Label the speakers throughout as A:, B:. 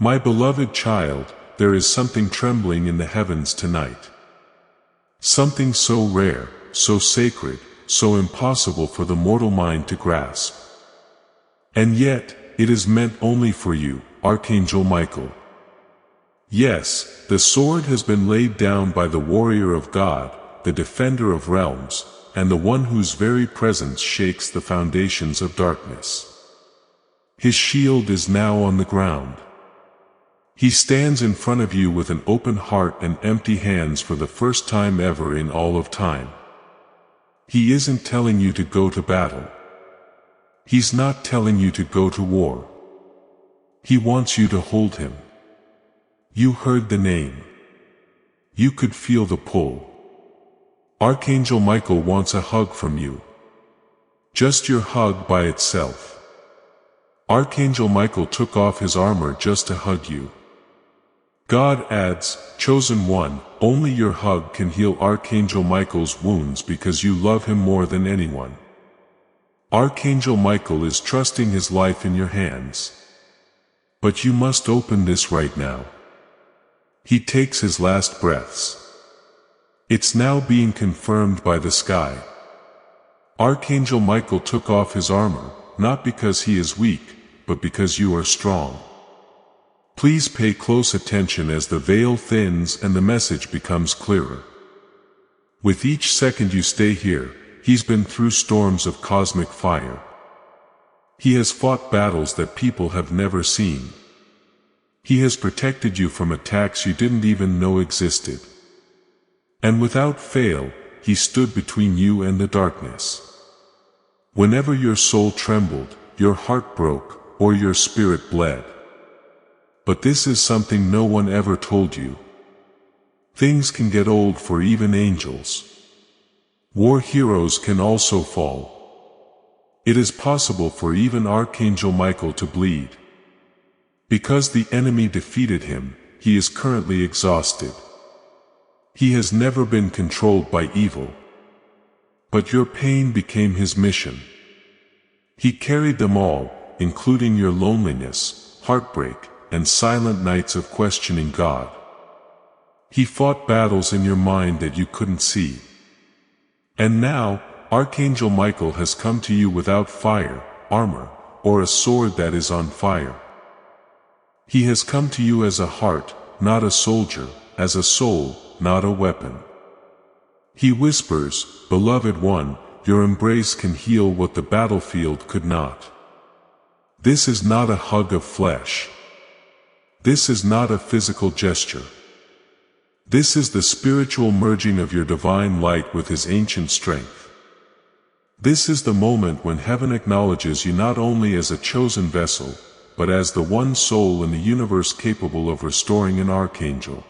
A: My beloved child, there is something trembling in the heavens tonight. Something so rare, so sacred, so impossible for the mortal mind to grasp. And yet, it is meant only for you, Archangel Michael. Yes, the sword has been laid down by the warrior of God, the defender of realms, and the one whose very presence shakes the foundations of darkness. His shield is now on the ground. He stands in front of you with an open heart and empty hands for the first time ever in all of time. He isn't telling you to go to battle. He's not telling you to go to war. He wants you to hold him. You heard the name. You could feel the pull. Archangel Michael wants a hug from you. Just your hug by itself. Archangel Michael took off his armor just to hug you. God adds, chosen one, only your hug can heal Archangel Michael's wounds because you love him more than anyone. Archangel Michael is trusting his life in your hands. But you must open this right now. He takes his last breaths. It's now being confirmed by the sky. Archangel Michael took off his armor, not because he is weak, but because you are strong. Please pay close attention as the veil thins and the message becomes clearer. With each second you stay here, he's been through storms of cosmic fire. He has fought battles that people have never seen. He has protected you from attacks you didn't even know existed. And without fail, he stood between you and the darkness. Whenever your soul trembled, your heart broke, or your spirit bled. But this is something no one ever told you. Things can get old for even angels. War heroes can also fall. It is possible for even Archangel Michael to bleed. Because the enemy defeated him, he is currently exhausted. He has never been controlled by evil. But your pain became his mission. He carried them all, including your loneliness, heartbreak, and silent nights of questioning God. He fought battles in your mind that you couldn't see. And now, Archangel Michael has come to you without fire, armor, or a sword that is on fire. He has come to you as a heart, not a soldier, as a soul, not a weapon. He whispers, beloved one, your embrace can heal what the battlefield could not. This is not a hug of flesh. This is not a physical gesture. This is the spiritual merging of your divine light with his ancient strength. This is the moment when heaven acknowledges you not only as a chosen vessel, but as the one soul in the universe capable of restoring an archangel.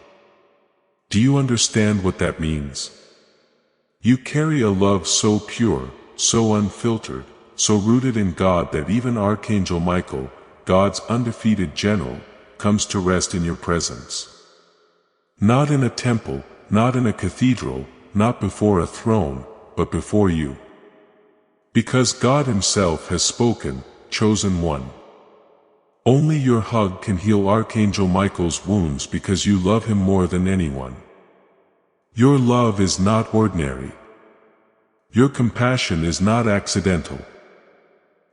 A: Do you understand what that means? You carry a love so pure, so unfiltered, so rooted in God that even Archangel Michael, God's undefeated general, comes to rest in your presence. Not in a temple, not in a cathedral, not before a throne, but before you. Because God himself has spoken, chosen one. Only your hug can heal Archangel Michael's wounds because you love him more than anyone. Your love is not ordinary. Your compassion is not accidental.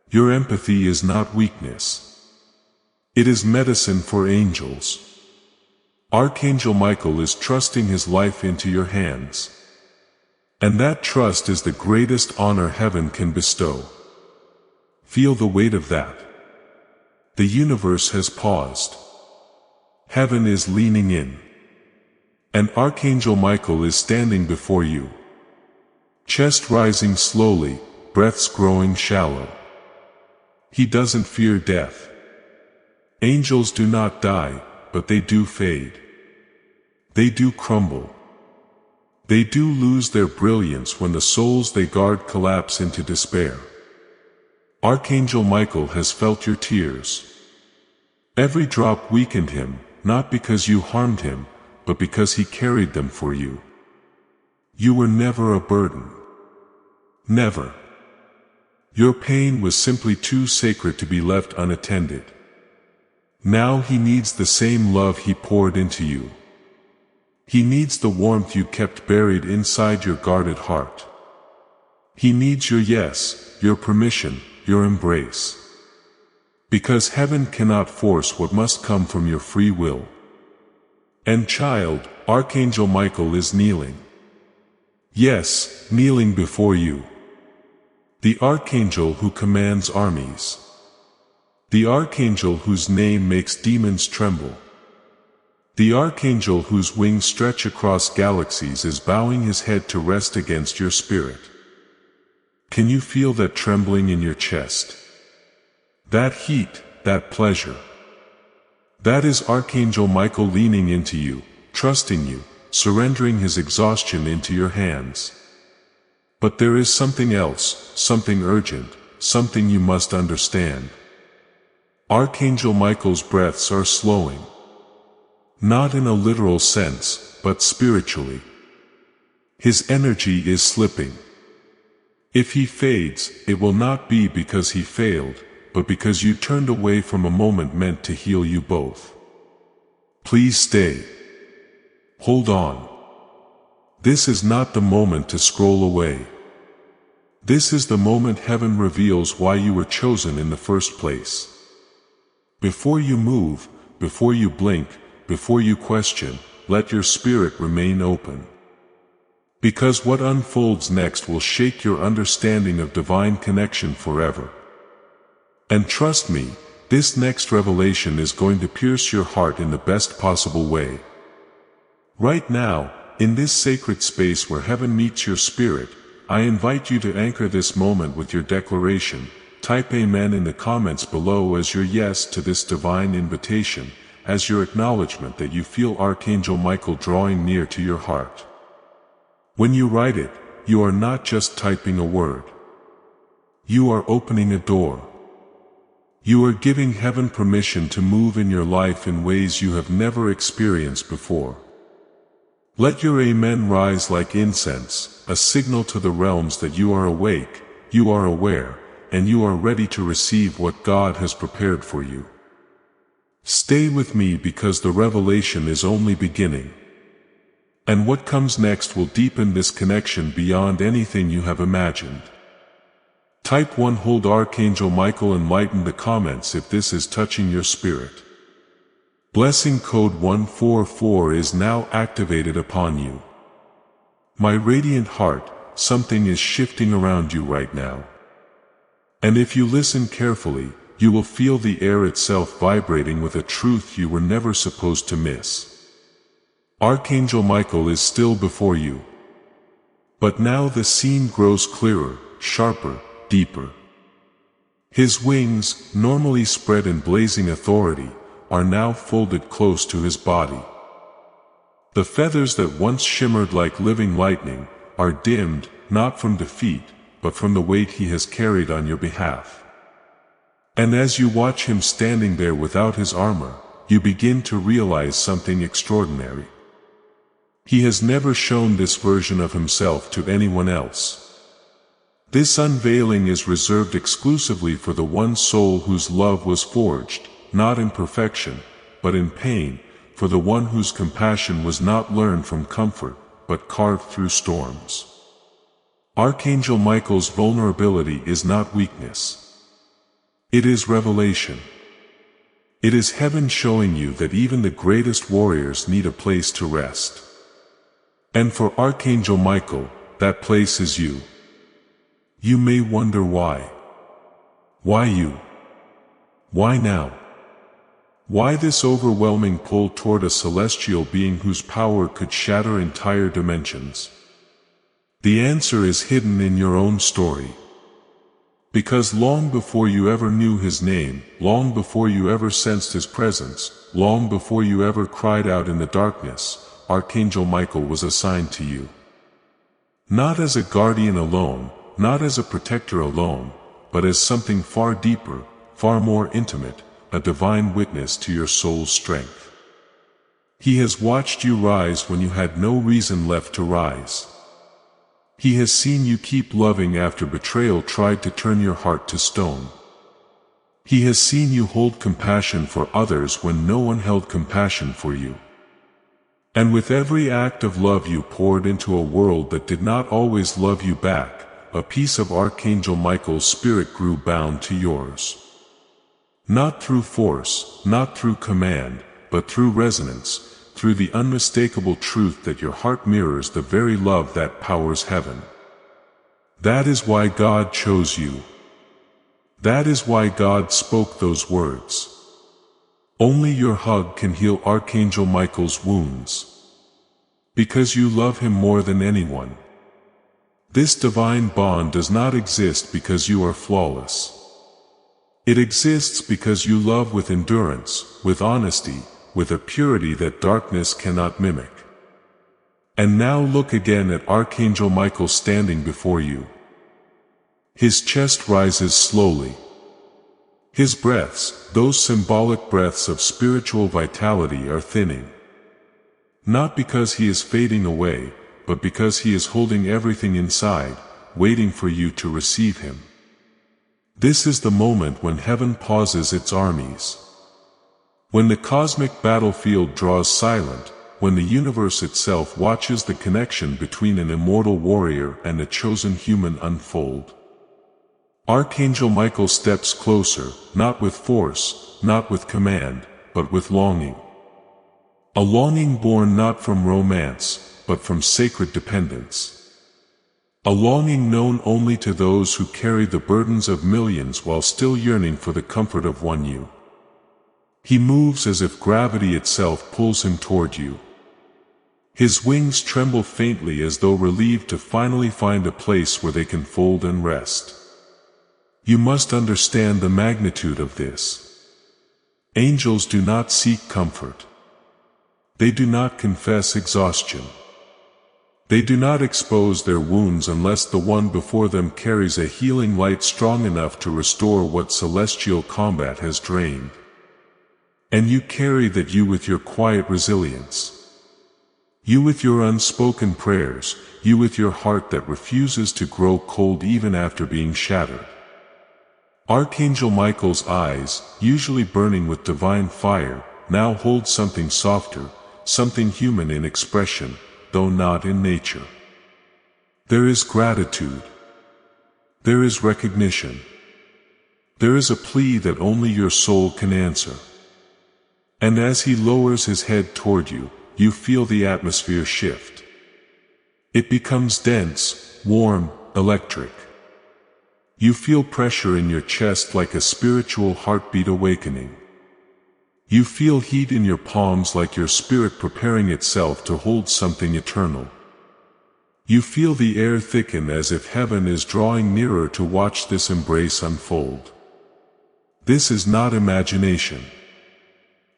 A: Your empathy is not weakness. It is medicine for angels. Archangel Michael is trusting his life into your hands. And that trust is the greatest honor heaven can bestow. Feel the weight of that. The universe has paused. Heaven is leaning in. And Archangel Michael is standing before you. Chest rising slowly, breaths growing shallow. He doesn't fear death. Angels do not die, but they do fade. They do crumble. They do lose their brilliance when the souls they guard collapse into despair. Archangel Michael has felt your tears. Every drop weakened him, not because you harmed him, but because he carried them for you. You were never a burden. Never. Your pain was simply too sacred to be left unattended. Now he needs the same love he poured into you. He needs the warmth you kept buried inside your guarded heart. He needs your yes, your permission, your embrace. Because heaven cannot force what must come from your free will. And child, Archangel Michael is kneeling. Yes, kneeling before you. The Archangel who commands armies. The Archangel whose name makes demons tremble. The Archangel whose wings stretch across galaxies is bowing his head to rest against your spirit. Can you feel that trembling in your chest? That heat, that pleasure. That is Archangel Michael leaning into you, trusting you, surrendering his exhaustion into your hands. But there is something else, something urgent, something you must understand. Archangel Michael's breaths are slowing. Not in a literal sense, but spiritually. His energy is slipping. If he fades, it will not be because he failed, but because you turned away from a moment meant to heal you both. Please stay. Hold on. This is not the moment to scroll away. This is the moment heaven reveals why you were chosen in the first place. Before you move, before you blink, before you question, let your spirit remain open. Because what unfolds next will shake your understanding of divine connection forever. And trust me, this next revelation is going to pierce your heart in the best possible way. Right now, in this sacred space where heaven meets your spirit, I invite you to anchor this moment with your declaration. Type Amen in the comments below as your yes to this divine invitation, as your acknowledgement that you feel Archangel Michael drawing near to your heart. When you write it, you are not just typing a word. You are opening a door. You are giving heaven permission to move in your life in ways you have never experienced before. Let your Amen rise like incense, a signal to the realms that you are awake, you are aware, and you are ready to receive what God has prepared for you. Stay with me because the revelation is only beginning. And what comes next will deepen this connection beyond anything you have imagined. Type 1 Hold Archangel Michael enlighten the comments if this is touching your spirit. Blessing code 144 is now activated upon you. My radiant heart, something is shifting around you right now. And if you listen carefully, you will feel the air itself vibrating with a truth you were never supposed to miss. Archangel Michael is still before you. But now the scene grows clearer, sharper, deeper. His wings, normally spread in blazing authority, are now folded close to his body. The feathers that once shimmered like living lightning are dimmed, not from defeat, but from the weight he has carried on your behalf. And as you watch him standing there without his armor, you begin to realize something extraordinary. He has never shown this version of himself to anyone else. This unveiling is reserved exclusively for the one soul whose love was forged, not in perfection, but in pain, for the one whose compassion was not learned from comfort, but carved through storms. Archangel Michael's vulnerability is not weakness. It is revelation. It is heaven showing you that even the greatest warriors need a place to rest. And for Archangel Michael, that place is you. You may wonder why. Why you? Why now? Why this overwhelming pull toward a celestial being whose power could shatter entire dimensions? The answer is hidden in your own story. Because long before you ever knew his name, long before you ever sensed his presence, long before you ever cried out in the darkness, Archangel Michael was assigned to you. Not as a guardian alone, not as a protector alone, but as something far deeper, far more intimate, a divine witness to your soul's strength. He has watched you rise when you had no reason left to rise. He has seen you keep loving after betrayal tried to turn your heart to stone. He has seen you hold compassion for others when no one held compassion for you. And with every act of love you poured into a world that did not always love you back, a piece of Archangel Michael's spirit grew bound to yours. Not through force, not through command, but through resonance, through the unmistakable truth that your heart mirrors the very love that powers heaven. That is why God chose you. That is why God spoke those words. Only your hug can heal Archangel Michael's wounds. Because you love him more than anyone. This divine bond does not exist because you are flawless. It exists because you love with endurance, with honesty, with a purity that darkness cannot mimic. And now look again at Archangel Michael standing before you. His chest rises slowly. His breaths, those symbolic breaths of spiritual vitality, are thinning. Not because he is fading away, but because he is holding everything inside, waiting for you to receive him. This is the moment when heaven pauses its armies. When the cosmic battlefield draws silent, when the universe itself watches the connection between an immortal warrior and a chosen human unfold. Archangel Michael steps closer, not with force, not with command, but with longing. A longing born not from romance, but from sacred dependence. A longing known only to those who carry the burdens of millions while still yearning for the comfort of one you. He moves as if gravity itself pulls him toward you. His wings tremble faintly as though relieved to finally find a place where they can fold and rest. You must understand the magnitude of this. Angels do not seek comfort. They do not confess exhaustion. They do not expose their wounds unless the one before them carries a healing light strong enough to restore what celestial combat has drained. And you carry that, you with your quiet resilience. You with your unspoken prayers, you with your heart that refuses to grow cold even after being shattered. Archangel Michael's eyes, usually burning with divine fire, now hold something softer, something human in expression, though not in nature. There is gratitude. There is recognition. There is a plea that only your soul can answer. And as he lowers his head toward you, you feel the atmosphere shift. It becomes dense, warm, electric. You feel pressure in your chest like a spiritual heartbeat awakening. You feel heat in your palms like your spirit preparing itself to hold something eternal. You feel the air thicken as if heaven is drawing nearer to watch this embrace unfold. This is not imagination.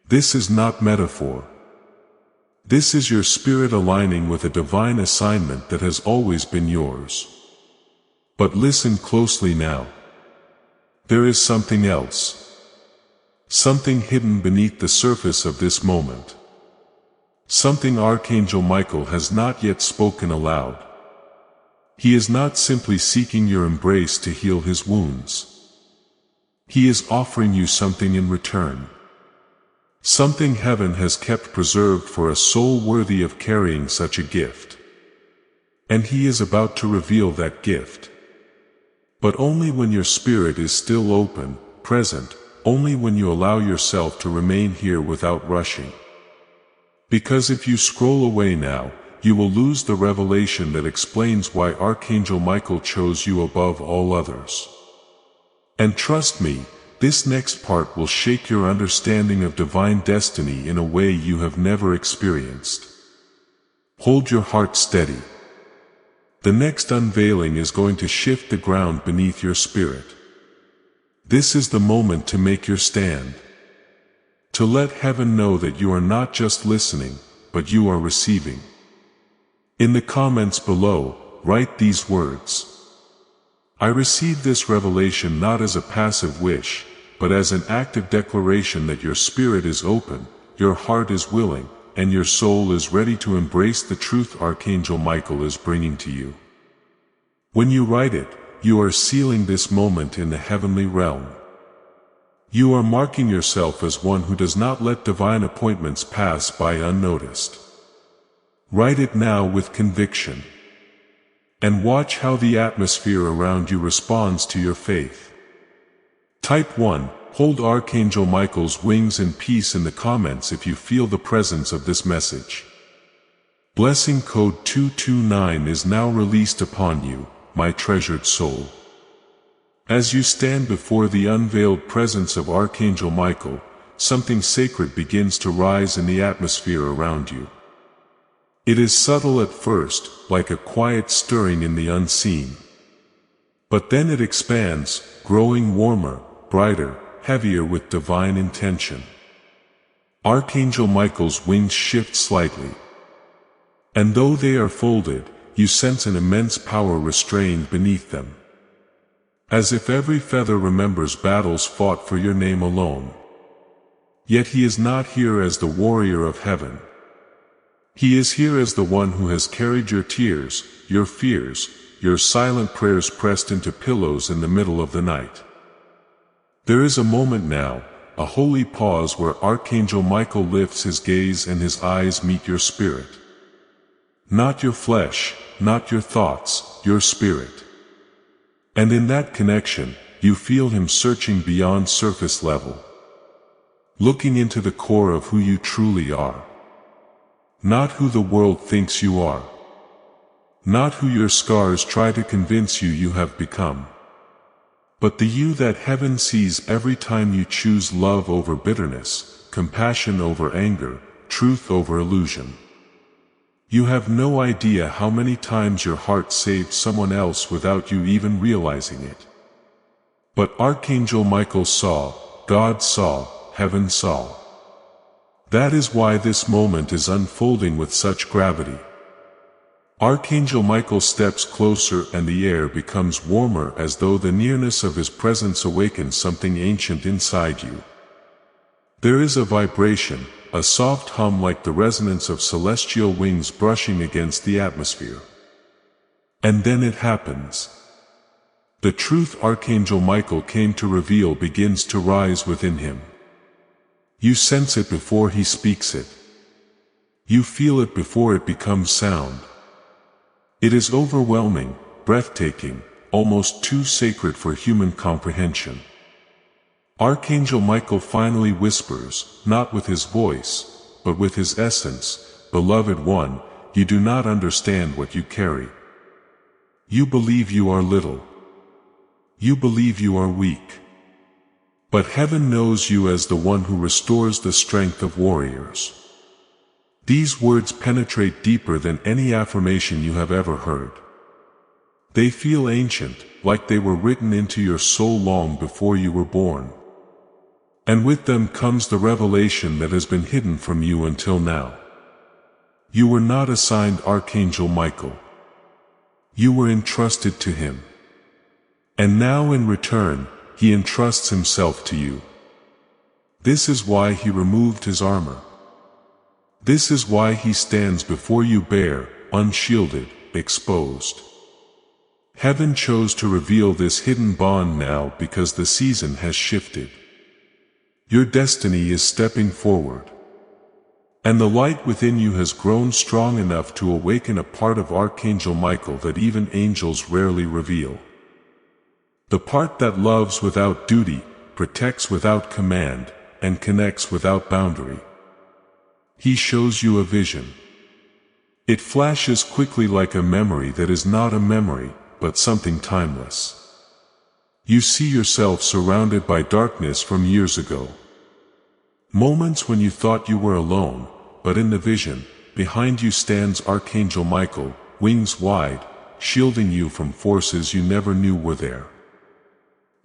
A: This is not metaphor. This is your spirit aligning with a divine assignment that has always been yours. But listen closely now. There is something else. Something hidden beneath the surface of this moment. Something Archangel Michael has not yet spoken aloud. He is not simply seeking your embrace to heal his wounds. He is offering you something in return. Something heaven has kept preserved for a soul worthy of carrying such a gift. And he is about to reveal that gift. But only when your spirit is still open, present, only when you allow yourself to remain here without rushing. Because if you scroll away now, you will lose the revelation that explains why Archangel Michael chose you above all others. And trust me, this next part will shake your understanding of divine destiny in a way you have never experienced. Hold your heart steady. The next unveiling is going to shift the ground beneath your spirit. This is the moment to make your stand. To let heaven know that you are not just listening, but you are receiving. In the comments below, write these words. I receive this revelation not as a passive wish, but as an active declaration that your spirit is open, your heart is willing, and your soul is ready to embrace the truth Archangel Michael is bringing to you. When you write it, you are sealing this moment in the heavenly realm. You are marking yourself as one who does not let divine appointments pass by unnoticed. Write it now with conviction. And watch how the atmosphere around you responds to your faith. Type 1. Hold Archangel Michael's wings in peace in the comments if you feel the presence of this message. Blessing code 229 is now released upon you, my treasured soul. As you stand before the unveiled presence of Archangel Michael, something sacred begins to rise in the atmosphere around you. It is subtle at first, like a quiet stirring in the unseen. But then it expands, growing warmer, brighter, heavier with divine intention. Archangel Michael's wings shift slightly. And though they are folded, you sense an immense power restrained beneath them. As if every feather remembers battles fought for your name alone. Yet he is not here as the warrior of heaven. He is here as the one who has carried your tears, your fears, your silent prayers pressed into pillows in the middle of the night. There is a moment now, a holy pause where Archangel Michael lifts his gaze and his eyes meet your spirit. Not your flesh, not your thoughts, your spirit. And in that connection, you feel him searching beyond surface level. Looking into the core of who you truly are. Not who the world thinks you are. Not who your scars try to convince you have become. But the you that heaven sees every time you choose love over bitterness, compassion over anger, truth over illusion. You have no idea how many times your heart saved someone else without you even realizing it. But Archangel Michael saw, God saw, heaven saw. That is why this moment is unfolding with such gravity. Archangel Michael steps closer and the air becomes warmer as though the nearness of his presence awakens something ancient inside you. There is a vibration, a soft hum like the resonance of celestial wings brushing against the atmosphere. And then it happens. The truth Archangel Michael came to reveal begins to rise within him. You sense it before he speaks it. You feel it before it becomes sound. It is overwhelming, breathtaking, almost too sacred for human comprehension. Archangel Michael finally whispers, not with his voice, but with his essence, "Beloved one, you do not understand what you carry. You believe you are little. You believe you are weak. But heaven knows you as the one who restores the strength of warriors." These words penetrate deeper than any affirmation you have ever heard. They feel ancient, like they were written into your soul long before you were born. And with them comes the revelation that has been hidden from you until now. You were not assigned Archangel Michael. You were entrusted to him. And now in return, he entrusts himself to you. This is why he removed his armor. This is why he stands before you bare, unshielded, exposed. Heaven chose to reveal this hidden bond now because the season has shifted. Your destiny is stepping forward. And the light within you has grown strong enough to awaken a part of Archangel Michael that even angels rarely reveal. The part that loves without duty, protects without command, and connects without boundary. He shows you a vision. It flashes quickly like a memory that is not a memory, but something timeless. You see yourself surrounded by darkness from years ago. Moments when you thought you were alone, but in the vision, behind you stands Archangel Michael, wings wide, shielding you from forces you never knew were there.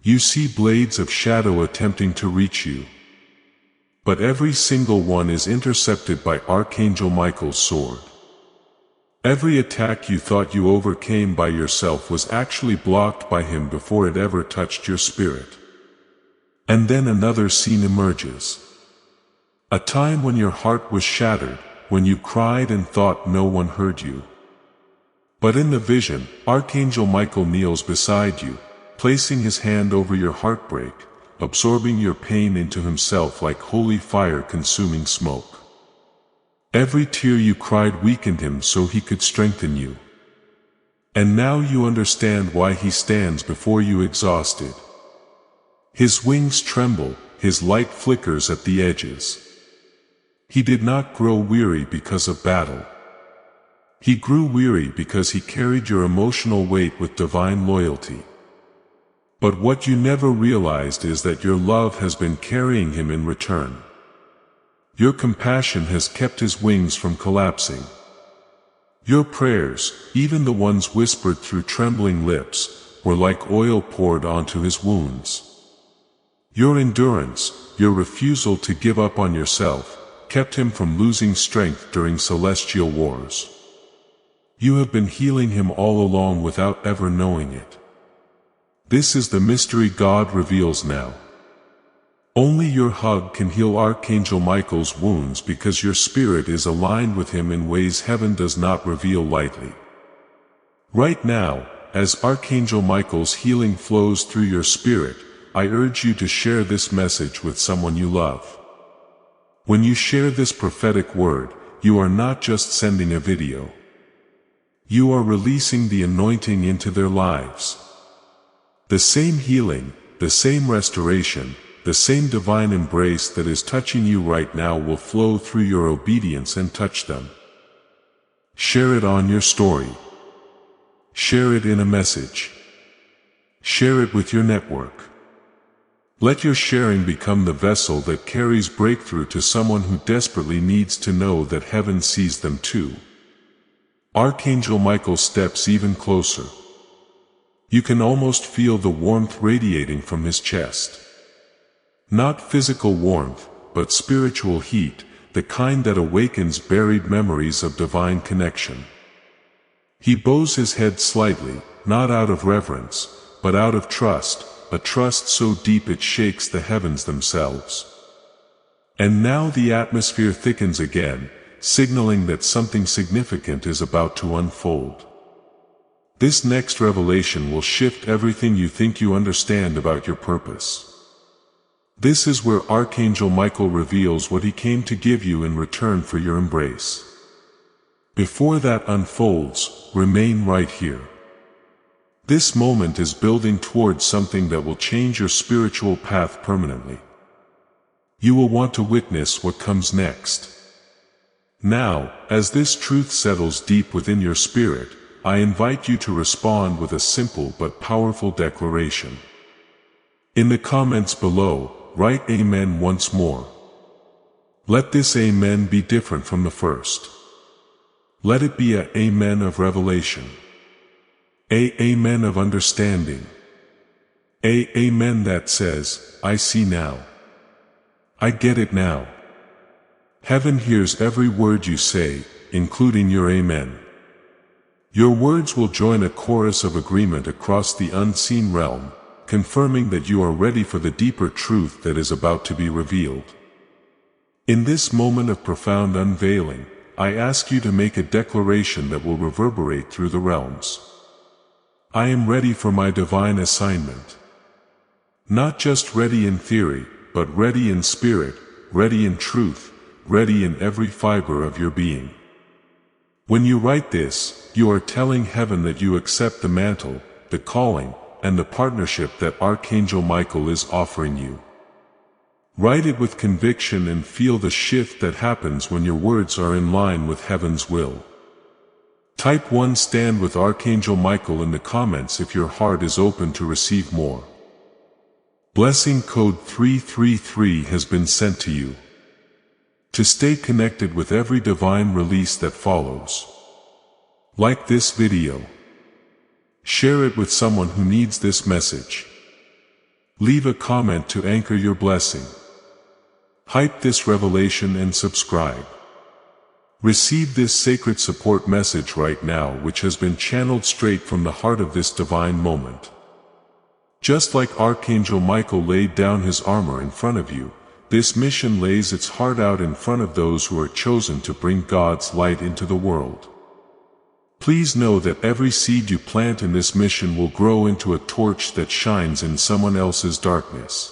A: You see blades of shadow attempting to reach you. But every single one is intercepted by Archangel Michael's sword. Every attack you thought you overcame by yourself was actually blocked by him before it ever touched your spirit. And then another scene emerges. A time when your heart was shattered, when you cried and thought no one heard you. But in the vision, Archangel Michael kneels beside you, placing his hand over your heartbreak, absorbing your pain into himself like holy fire consuming smoke. Every tear you cried weakened him so he could strengthen you. And now you understand why he stands before you exhausted. His wings tremble, his light flickers at the edges. He did not grow weary because of battle. He grew weary because he carried your emotional weight with divine loyalty. But what you never realized is that your love has been carrying him in return. Your compassion has kept his wings from collapsing. Your prayers, even the ones whispered through trembling lips, were like oil poured onto his wounds. Your endurance, your refusal to give up on yourself, kept him from losing strength during celestial wars. You have been healing him all along without ever knowing it. This is the mystery God reveals now. Only your hug can heal Archangel Michael's wounds because your spirit is aligned with him in ways heaven does not reveal lightly. Right now, as Archangel Michael's healing flows through your spirit, I urge you to share this message with someone you love. When you share this prophetic word, you are not just sending a video. You are releasing the anointing into their lives. The same healing, the same restoration, the same divine embrace that is touching you right now will flow through your obedience and touch them. Share it on your story. Share it in a message. Share it with your network. Let your sharing become the vessel that carries breakthrough to someone who desperately needs to know that heaven sees them too. Archangel Michael steps even closer. You can almost feel the warmth radiating from his chest. Not physical warmth, but spiritual heat, the kind that awakens buried memories of divine connection. He bows his head slightly, not out of reverence, but out of trust, a trust so deep it shakes the heavens themselves. And now the atmosphere thickens again, signaling that something significant is about to unfold. This next revelation will shift everything you think you understand about your purpose. This is where Archangel Michael reveals what he came to give you in return for your embrace. Before that unfolds, remain right here. This moment is building towards something that will change your spiritual path permanently. You will want to witness what comes next. Now, as this truth settles deep within your spirit, I invite you to respond with a simple but powerful declaration. In the comments below, write Amen once more. Let this Amen be different from the first. Let it be a Amen of revelation. A Amen of understanding. A Amen that says, I see now. I get it now. Heaven hears every word you say, including your Amen. Your words will join a chorus of agreement across the unseen realm, confirming that you are ready for the deeper truth that is about to be revealed. In this moment of profound unveiling, I ask you to make a declaration that will reverberate through the realms. I am ready for my divine assignment. Not just ready in theory, but ready in spirit, ready in truth, ready in every fiber of your being. When you write this, you are telling heaven that you accept the mantle, the calling, and the partnership that Archangel Michael is offering you. Write it with conviction and feel the shift that happens when your words are in line with heaven's will. Type 1 Stand with Archangel Michael in the comments if your heart is open to receive more. Blessing code 333 has been sent to you. To stay connected with every divine release that follows, like this video. Share it with someone who needs this message. Leave a comment to anchor your blessing. Hype this revelation and subscribe. Receive this sacred support message right now, which has been channeled straight from the heart of this divine moment. Just like Archangel Michael laid down his armor in front of you, this mission lays its heart out in front of those who are chosen to bring God's light into the world. Please know that every seed you plant in this mission will grow into a torch that shines in someone else's darkness.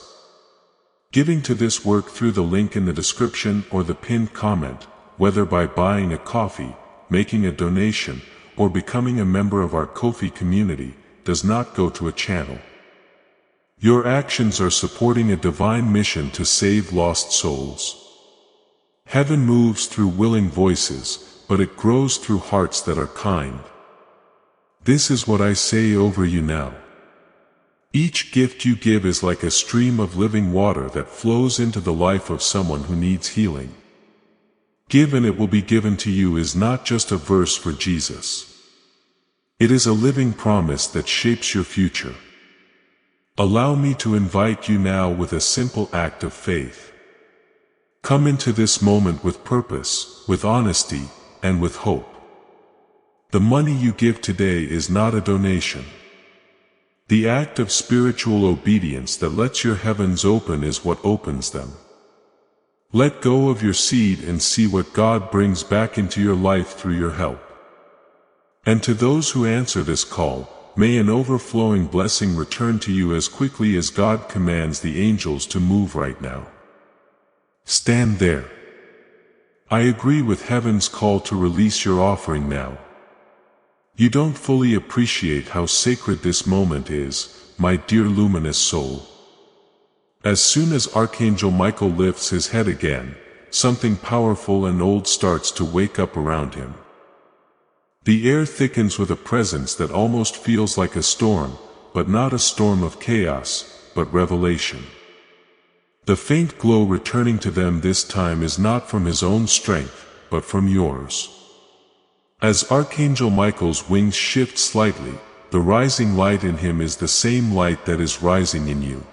A: Giving to this work through the link in the description or the pinned comment, whether by buying a coffee, making a donation, or becoming a member of our Ko-fi community, does not go to a channel. Your actions are supporting a divine mission to save lost souls. Heaven moves through willing voices, but it grows through hearts that are kind. This is what I say over you now. Each gift you give is like a stream of living water that flows into the life of someone who needs healing. Give and it will be given to you is not just a verse for Jesus. It is a living promise that shapes your future. Allow me to invite you now with a simple act of faith. Come into this moment with purpose, with honesty, and with hope. The money you give today is not a donation. The act of spiritual obedience that lets your heavens open is what opens them. Let go of your seed and see what God brings back into your life through your help. And to those who answer this call, may an overflowing blessing return to you as quickly as God commands the angels to move right now. Stand there. I agree with heaven's call to release your offering now. You don't fully appreciate how sacred this moment is, my dear luminous soul. As soon as Archangel Michael lifts his head again, something powerful and old starts to wake up around him. The air thickens with a presence that almost feels like a storm, but not a storm of chaos, but revelation. The faint glow returning to them this time is not from his own strength, but from yours. As Archangel Michael's wings shift slightly, the rising light in him is the same light that is rising in you.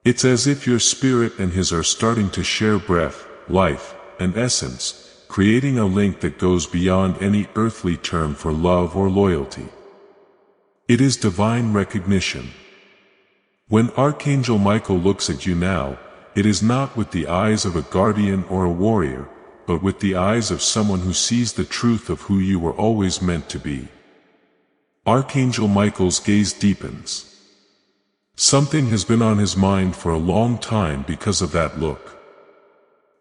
A: It's as if your spirit and his are starting to share breath, life, and essence, creating a link that goes beyond any earthly term for love or loyalty. It is divine recognition. When Archangel Michael looks at you now, it is not with the eyes of a guardian or a warrior, but with the eyes of someone who sees the truth of who you were always meant to be. Archangel Michael's gaze deepens. Something has been on his mind for a long time because of that look.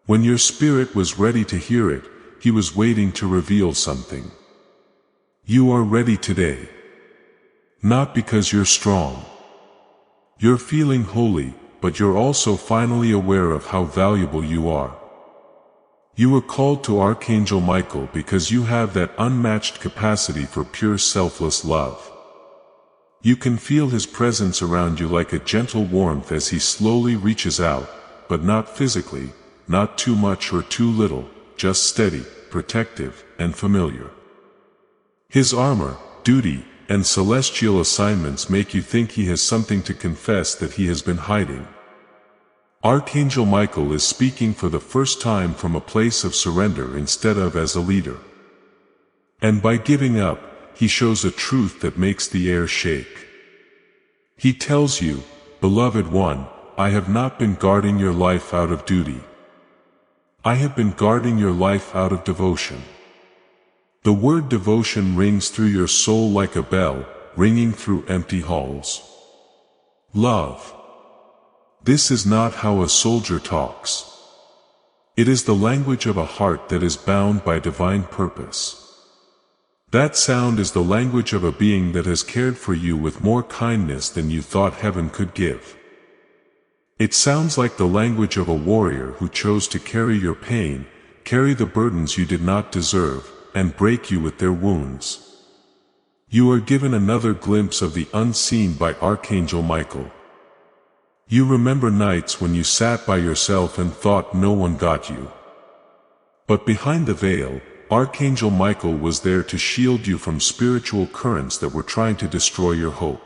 A: When your spirit was ready to hear it, he was waiting to reveal something. You are ready today. Not because you're strong. You're feeling holy, but you're also finally aware of how valuable you are. You were called to Archangel Michael because you have that unmatched capacity for pure selfless love. You can feel his presence around you like a gentle warmth as he slowly reaches out, but not physically, not too much or too little, just steady, protective, and familiar. His armor, duty, and celestial assignments make you think he has something to confess that he has been hiding. Archangel Michael is speaking for the first time from a place of surrender instead of as a leader. And by giving up, he shows a truth that makes the air shake. He tells you, beloved one, I have not been guarding your life out of duty. I have been guarding your life out of devotion. The word devotion rings through your soul like a bell, ringing through empty halls. Love. This is not how a soldier talks. It is the language of a heart that is bound by divine purpose. That sound is the language of a being that has cared for you with more kindness than you thought heaven could give. It sounds like the language of a warrior who chose to carry your pain, carry the burdens you did not deserve, and break you with their wounds. You are given another glimpse of the unseen by Archangel Michael. You remember nights when you sat by yourself and thought no one got you. But behind the veil, Archangel Michael was there to shield you from spiritual currents that were trying to destroy your hope.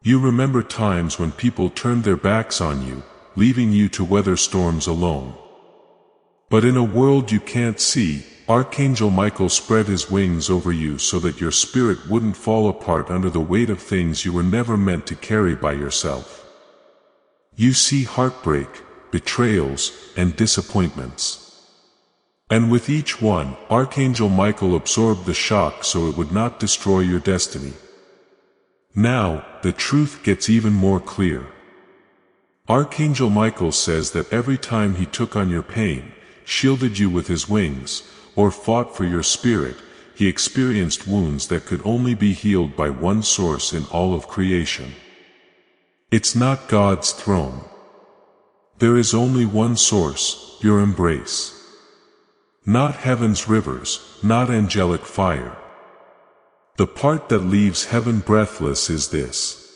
A: You remember times when people turned their backs on you, leaving you to weather storms alone. But in a world you can't see, Archangel Michael spread his wings over you so that your spirit wouldn't fall apart under the weight of things you were never meant to carry by yourself. You see heartbreak, betrayals, and disappointments. And with each one, Archangel Michael absorbed the shock so it would not destroy your destiny. Now, the truth gets even more clear. Archangel Michael says that every time he took on your pain, shielded you with his wings, or fought for your spirit, he experienced wounds that could only be healed by one source in all of creation. It's not God's throne. There is only one source, your embrace. Not heaven's rivers, not angelic fire. The part that leaves heaven breathless is this.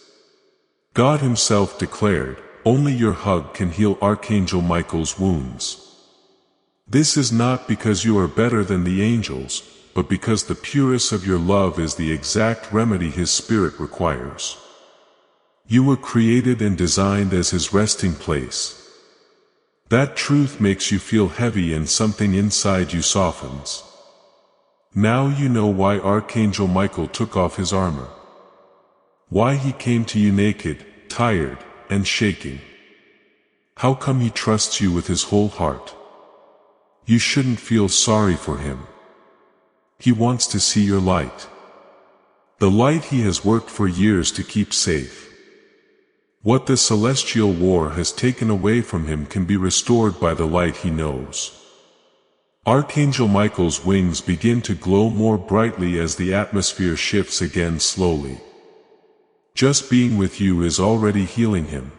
A: God himself declared, only your hug can heal Archangel Michael's wounds. This is not because you are better than the angels, but because the purest of your love is the exact remedy his spirit requires. You were created and designed as his resting place. That truth makes you feel heavy and something inside you softens. Now you know why Archangel Michael took off his armor. Why he came to you naked, tired, and shaking. How come he trusts you with his whole heart? You shouldn't feel sorry for him. He wants to see your light. The light he has worked for years to keep safe. What the celestial war has taken away from him can be restored by the light he knows. Archangel Michael's wings begin to glow more brightly as the atmosphere shifts again slowly. Just being with you is already healing him.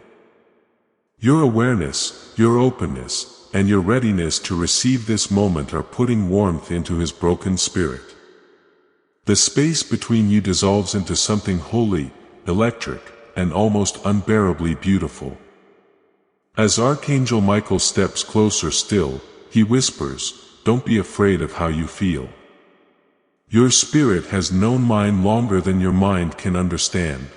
A: Your awareness, your openness, and your readiness to receive this moment are putting warmth into his broken spirit. The space between you dissolves into something holy, electric, and almost unbearably beautiful. As Archangel Michael steps closer still, he whispers, "Don't be afraid of how you feel. Your spirit has known mine longer than your mind can understand."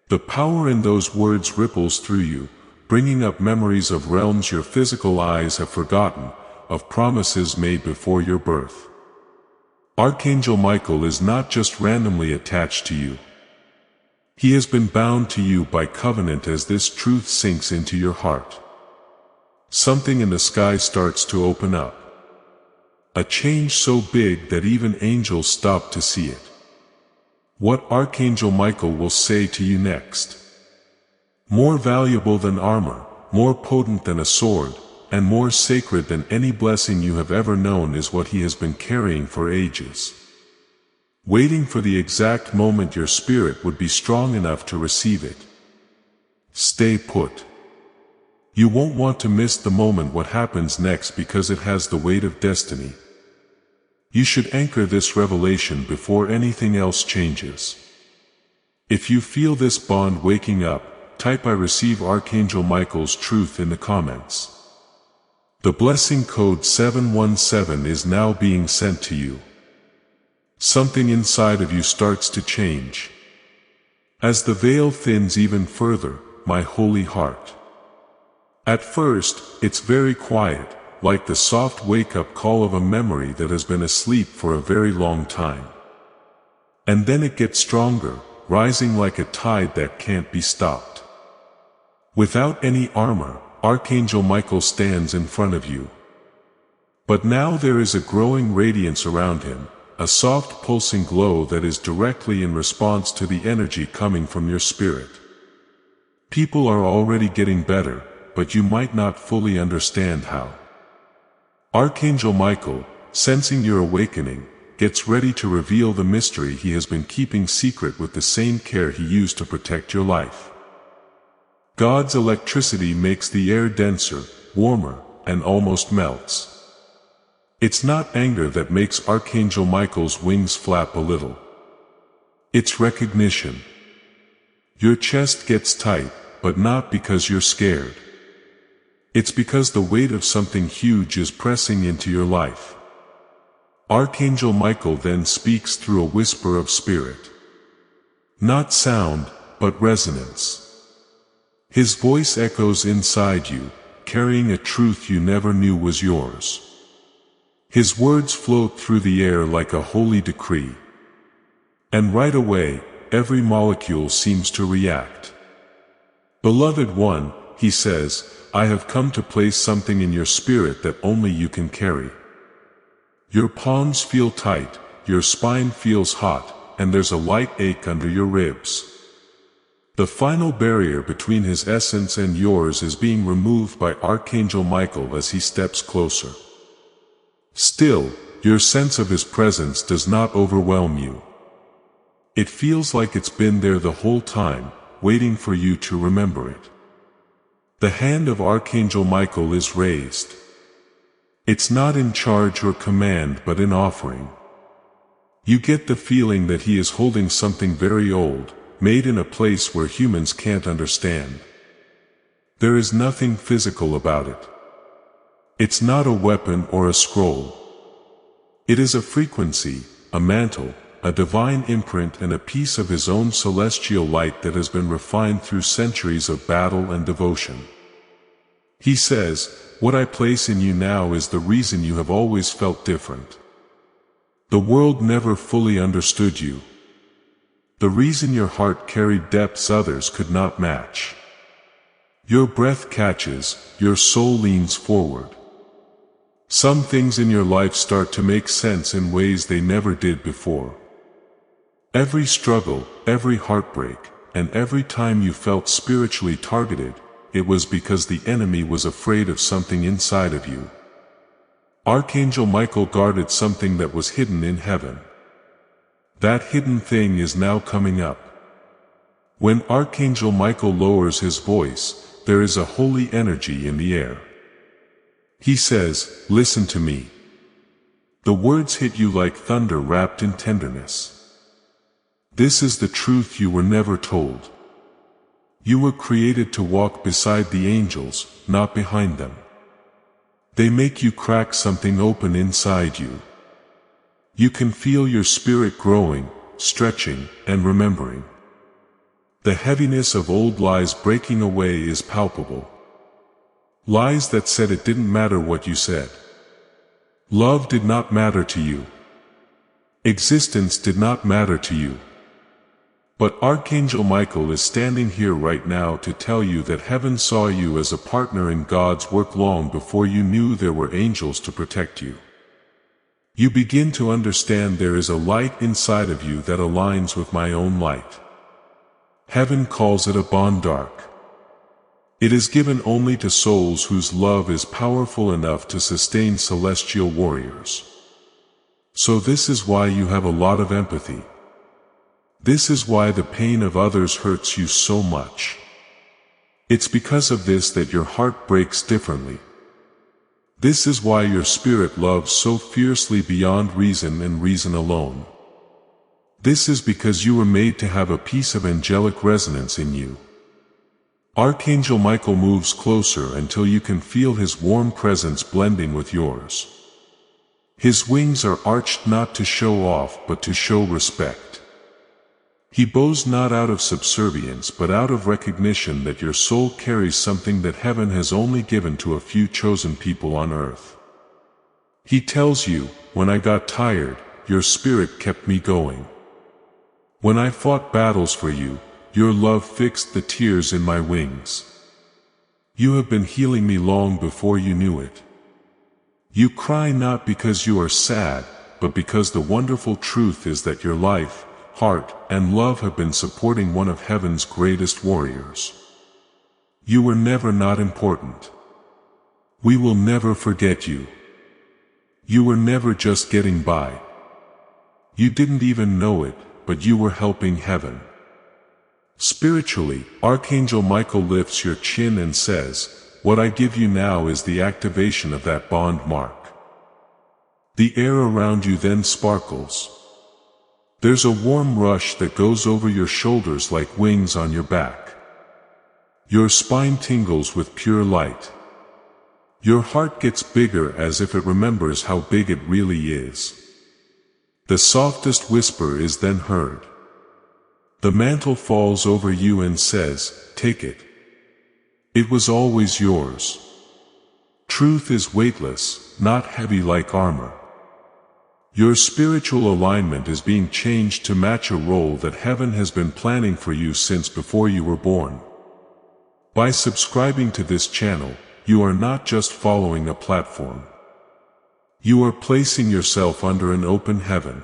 A: The power in those words ripples through you, bringing up memories of realms your physical eyes have forgotten, of promises made before your birth. Archangel Michael is not just randomly attached to you. He has been bound to you by covenant. As this truth sinks into your heart, something in the sky starts to open up. A change so big that even angels stop to see it. What Archangel Michael will say to you next. More valuable than armor, more potent than a sword, and more sacred than any blessing you have ever known is what he has been carrying for ages. Waiting for the exact moment your spirit would be strong enough to receive it. Stay put. You won't want to miss the moment what happens next because it has the weight of destiny. You should anchor this revelation before anything else changes. If you feel this bond waking up, type "I receive Archangel Michael's truth" in the comments. The blessing code 717 is now being sent to you. Something inside of you starts to change. As the veil thins even further, my holy heart. At first, it's very quiet, like the soft wake-up call of a memory that has been asleep for a very long time. And then it gets stronger, rising like a tide that can't be stopped. Without any armor, Archangel Michael stands in front of you. But now there is a growing radiance around him, a soft pulsing glow that is directly in response to the energy coming from your spirit. People are already getting better, but you might not fully understand how. Archangel Michael, sensing your awakening, gets ready to reveal the mystery he has been keeping secret with the same care he used to protect your life. God's electricity makes the air denser, warmer, and almost melts. It's not anger that makes Archangel Michael's wings flap a little. It's recognition. Your chest gets tight, but not because you're scared. It's because the weight of something huge is pressing into your life. Archangel Michael then speaks through a whisper of spirit. Not sound, but resonance. His voice echoes inside you, carrying a truth you never knew was yours. His words float through the air like a holy decree. And right away, every molecule seems to react. Beloved one, he says, I have come to place something in your spirit that only you can carry. Your palms feel tight, your spine feels hot, and there's a light ache under your ribs. The final barrier between his essence and yours is being removed by Archangel Michael as he steps closer. Still, your sense of his presence does not overwhelm you. It feels like it's been there the whole time, waiting for you to remember it. The hand of Archangel Michael is raised. It's not in charge or command but in offering. You get the feeling that he is holding something very old, made in a place where humans can't understand. There is nothing physical about it. It's not a weapon or a scroll. It is a frequency, a mantle, a divine imprint and a piece of his own celestial light that has been refined through centuries of battle and devotion. He says, "What I place in you now is the reason you have always felt different. The world never fully understood you. The reason your heart carried depths others could not match. Your breath catches, your soul leans forward. Some things in your life start to make sense in ways they never did before. Every struggle, every heartbreak, and every time you felt spiritually targeted, it was because the enemy was afraid of something inside of you. Archangel Michael guarded something that was hidden in heaven. That hidden thing is now coming up. When Archangel Michael lowers his voice, there is a holy energy in the air. He says, 'Listen to me.' The words hit you like thunder wrapped in tenderness. This is the truth you were never told. You were created to walk beside the angels, not behind them. They make you crack something open inside you. You can feel your spirit growing, stretching, and remembering. The heaviness of old lies breaking away is palpable. Lies that said it didn't matter what you said. Love did not matter to you. Existence did not matter to you. But Archangel Michael is standing here right now to tell you that heaven saw you as a partner in God's work long before you knew there were angels to protect you. You begin to understand there is a light inside of you that aligns with my own light. Heaven calls it a bond dark. It is given only to souls whose love is powerful enough to sustain celestial warriors. So this is why you have a lot of empathy. This is why the pain of others hurts you so much. It's because of this that your heart breaks differently. This is why your spirit loves so fiercely beyond reason and reason alone. This is because you were made to have a piece of angelic resonance in you. Archangel Michael moves closer until you can feel his warm presence blending with yours. His wings are arched not to show off but to show respect. He bows not out of subservience but out of recognition that your soul carries something that heaven has only given to a few chosen people on earth. He tells you, when I got tired, your spirit kept me going. When I fought battles for you, your love fixed the tears in my wings. You have been healing me long before you knew it. You cry not because you are sad, but because the wonderful truth is that your life, heart, and love have been supporting one of heaven's greatest warriors. You were never not important. We will never forget you. You were never just getting by. You didn't even know it, but you were helping heaven. Spiritually, Archangel Michael lifts your chin and says, "What I give you now is the activation of that bond mark." The air around you then sparkles. There's a warm rush that goes over your shoulders like wings on your back. Your spine tingles with pure light. Your heart gets bigger as if it remembers how big it really is. The softest whisper is then heard. The mantle falls over you and says, "Take it. It was always yours." Truth is weightless, not heavy like armor. Your spiritual alignment is being changed to match a role that heaven has been planning for you since before you were born. By subscribing to this channel, you are not just following a platform. You are placing yourself under an open heaven.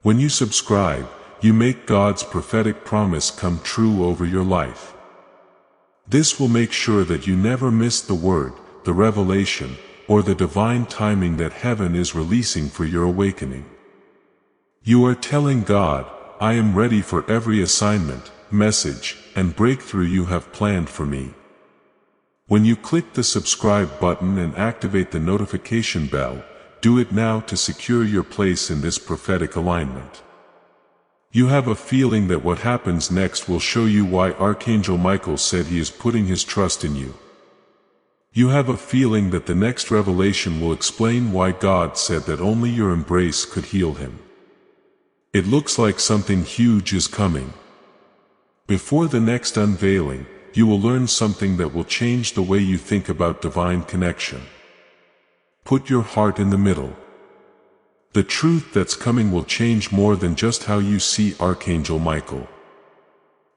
A: When you subscribe, you make God's prophetic promise come true over your life. This will make sure that you never miss the word, the revelation, or the divine timing that heaven is releasing for your awakening. You are telling God, I am ready for every assignment, message, and breakthrough you have planned for me. When you click the subscribe button and activate the notification bell, do it now to secure your place in this prophetic alignment. You have a feeling that what happens next will show you why Archangel Michael said he is putting his trust in you. You have a feeling that the next revelation will explain why God said that only your embrace could heal him. It looks like something huge is coming. Before the next unveiling, you will learn something that will change the way you think about divine connection. Put your heart in the middle. The truth that's coming will change more than just how you see Archangel Michael.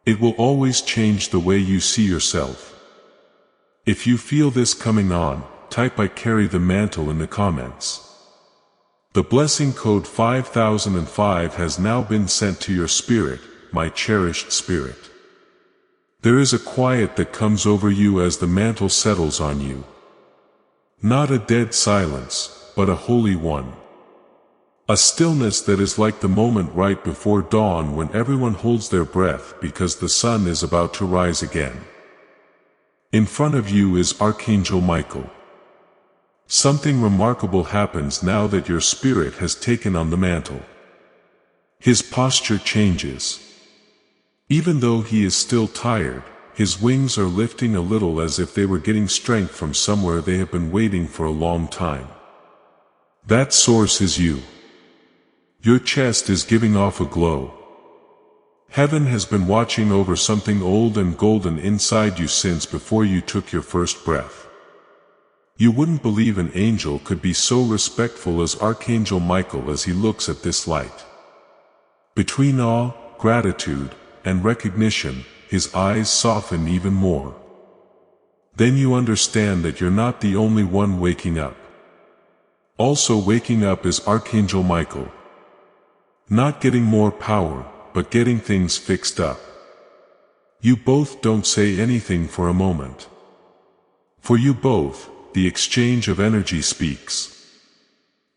A: It will always change the way you see yourself. If you feel this coming on, type I carry the mantle in the comments. The blessing code 5005 has now been sent to your spirit, my cherished spirit. There is a quiet that comes over you as the mantle settles on you. Not a dead silence, but a holy one. A stillness that is like the moment right before dawn when everyone holds their breath because the sun is about to rise again. In front of you is Archangel Michael. Something remarkable happens now that your spirit has taken on the mantle. His posture changes. Even though he is still tired, his wings are lifting a little as if they were getting strength from somewhere they have been waiting for a long time. That source is you. Your chest is giving off a glow. Heaven has been watching over something old and golden inside you since before you took your first breath. You wouldn't believe an angel could be so respectful as Archangel Michael as he looks at this light. Between awe, gratitude, and recognition, his eyes soften even more. Then you understand that you're not the only one waking up. Also waking up is Archangel Michael. Not getting more power, but getting things fixed up. You both don't say anything for a moment. For you both, the exchange of energy speaks.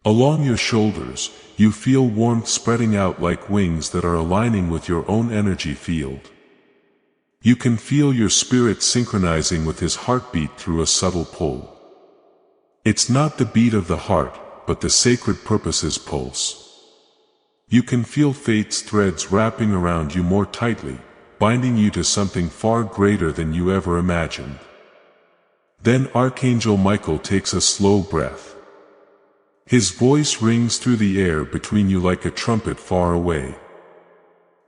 A: Along your shoulders, you feel warmth spreading out like wings that are aligning with your own energy field. You can feel your spirit synchronizing with his heartbeat through a subtle pull. It's not the beat of the heart, but the sacred purpose's pulse. You can feel fate's threads wrapping around you more tightly, binding you to something far greater than you ever imagined. Then Archangel Michael takes a slow breath. His voice rings through the air between you like a trumpet far away.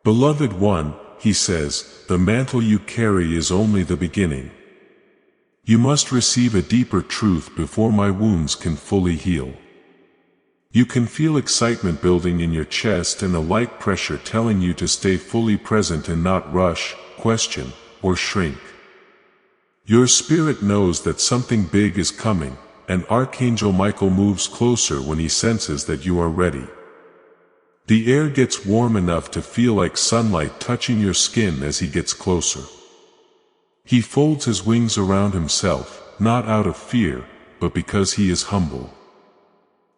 A: Beloved one, he says, the mantle you carry is only the beginning. You must receive a deeper truth before my wounds can fully heal. You can feel excitement building in your chest and a light pressure telling you to stay fully present and not rush, question, or shrink. Your spirit knows that something big is coming, and Archangel Michael moves closer when he senses that you are ready. The air gets warm enough to feel like sunlight touching your skin as he gets closer. He folds his wings around himself, not out of fear, but because he is humble.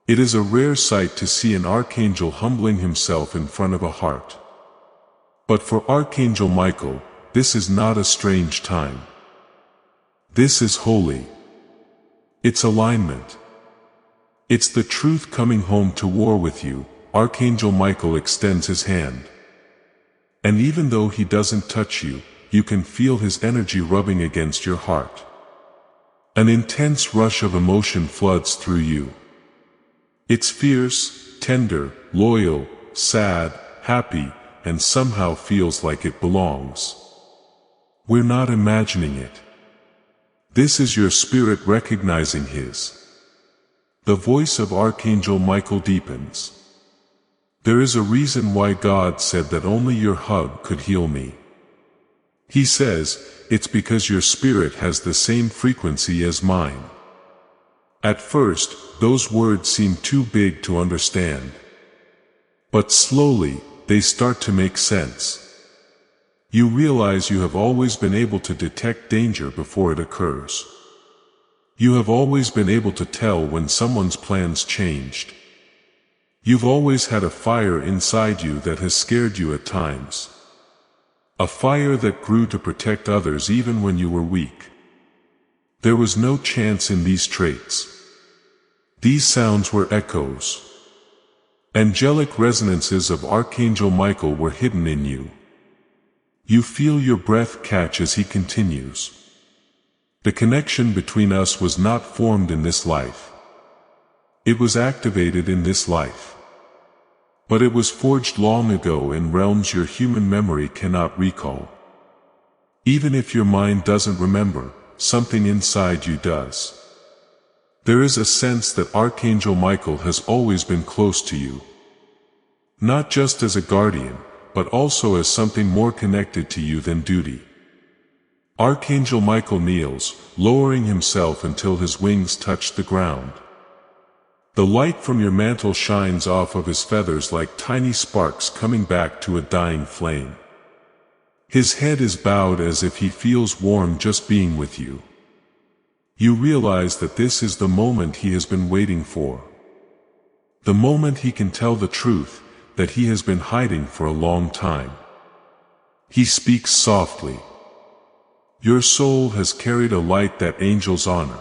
A: It is a rare sight to see an archangel humbling himself in front of a heart. But for Archangel Michael, this is not a strange time. This is holy. It's alignment. It's the truth coming home to war with you. Archangel Michael extends his hand. And even though he doesn't touch you, you can feel his energy rubbing against your heart. An intense rush of emotion floods through you. It's fierce, tender, loyal, sad, happy, and somehow feels like it belongs. We're not imagining it. This is your spirit recognizing his. The voice of Archangel Michael deepens. There is a reason why God said that only your hug could heal me. He says, it's because your spirit has the same frequency as mine. At first, those words seem too big to understand. But slowly, they start to make sense. You realize you have always been able to detect danger before it occurs. You have always been able to tell when someone's plans changed. You've always had a fire inside you that has scared you at times. A fire that grew to protect others even when you were weak. There was no chance in these traits. These sounds were echoes. Angelic resonances of Archangel Michael were hidden in you. You feel your breath catch as he continues. The connection between us was not formed in this life. It was activated in this life. But it was forged long ago in realms your human memory cannot recall. Even if your mind doesn't remember, something inside you does. There is a sense that Archangel Michael has always been close to you. Not just as a guardian, but also as something more connected to you than duty. Archangel Michael kneels, lowering himself until his wings touch the ground. The light from your mantle shines off of his feathers like tiny sparks coming back to a dying flame. His head is bowed as if he feels warm just being with you. You realize that this is the moment he has been waiting for. The moment he can tell the truth that he has been hiding for a long time. He speaks softly. Your soul has carried a light that angels honor.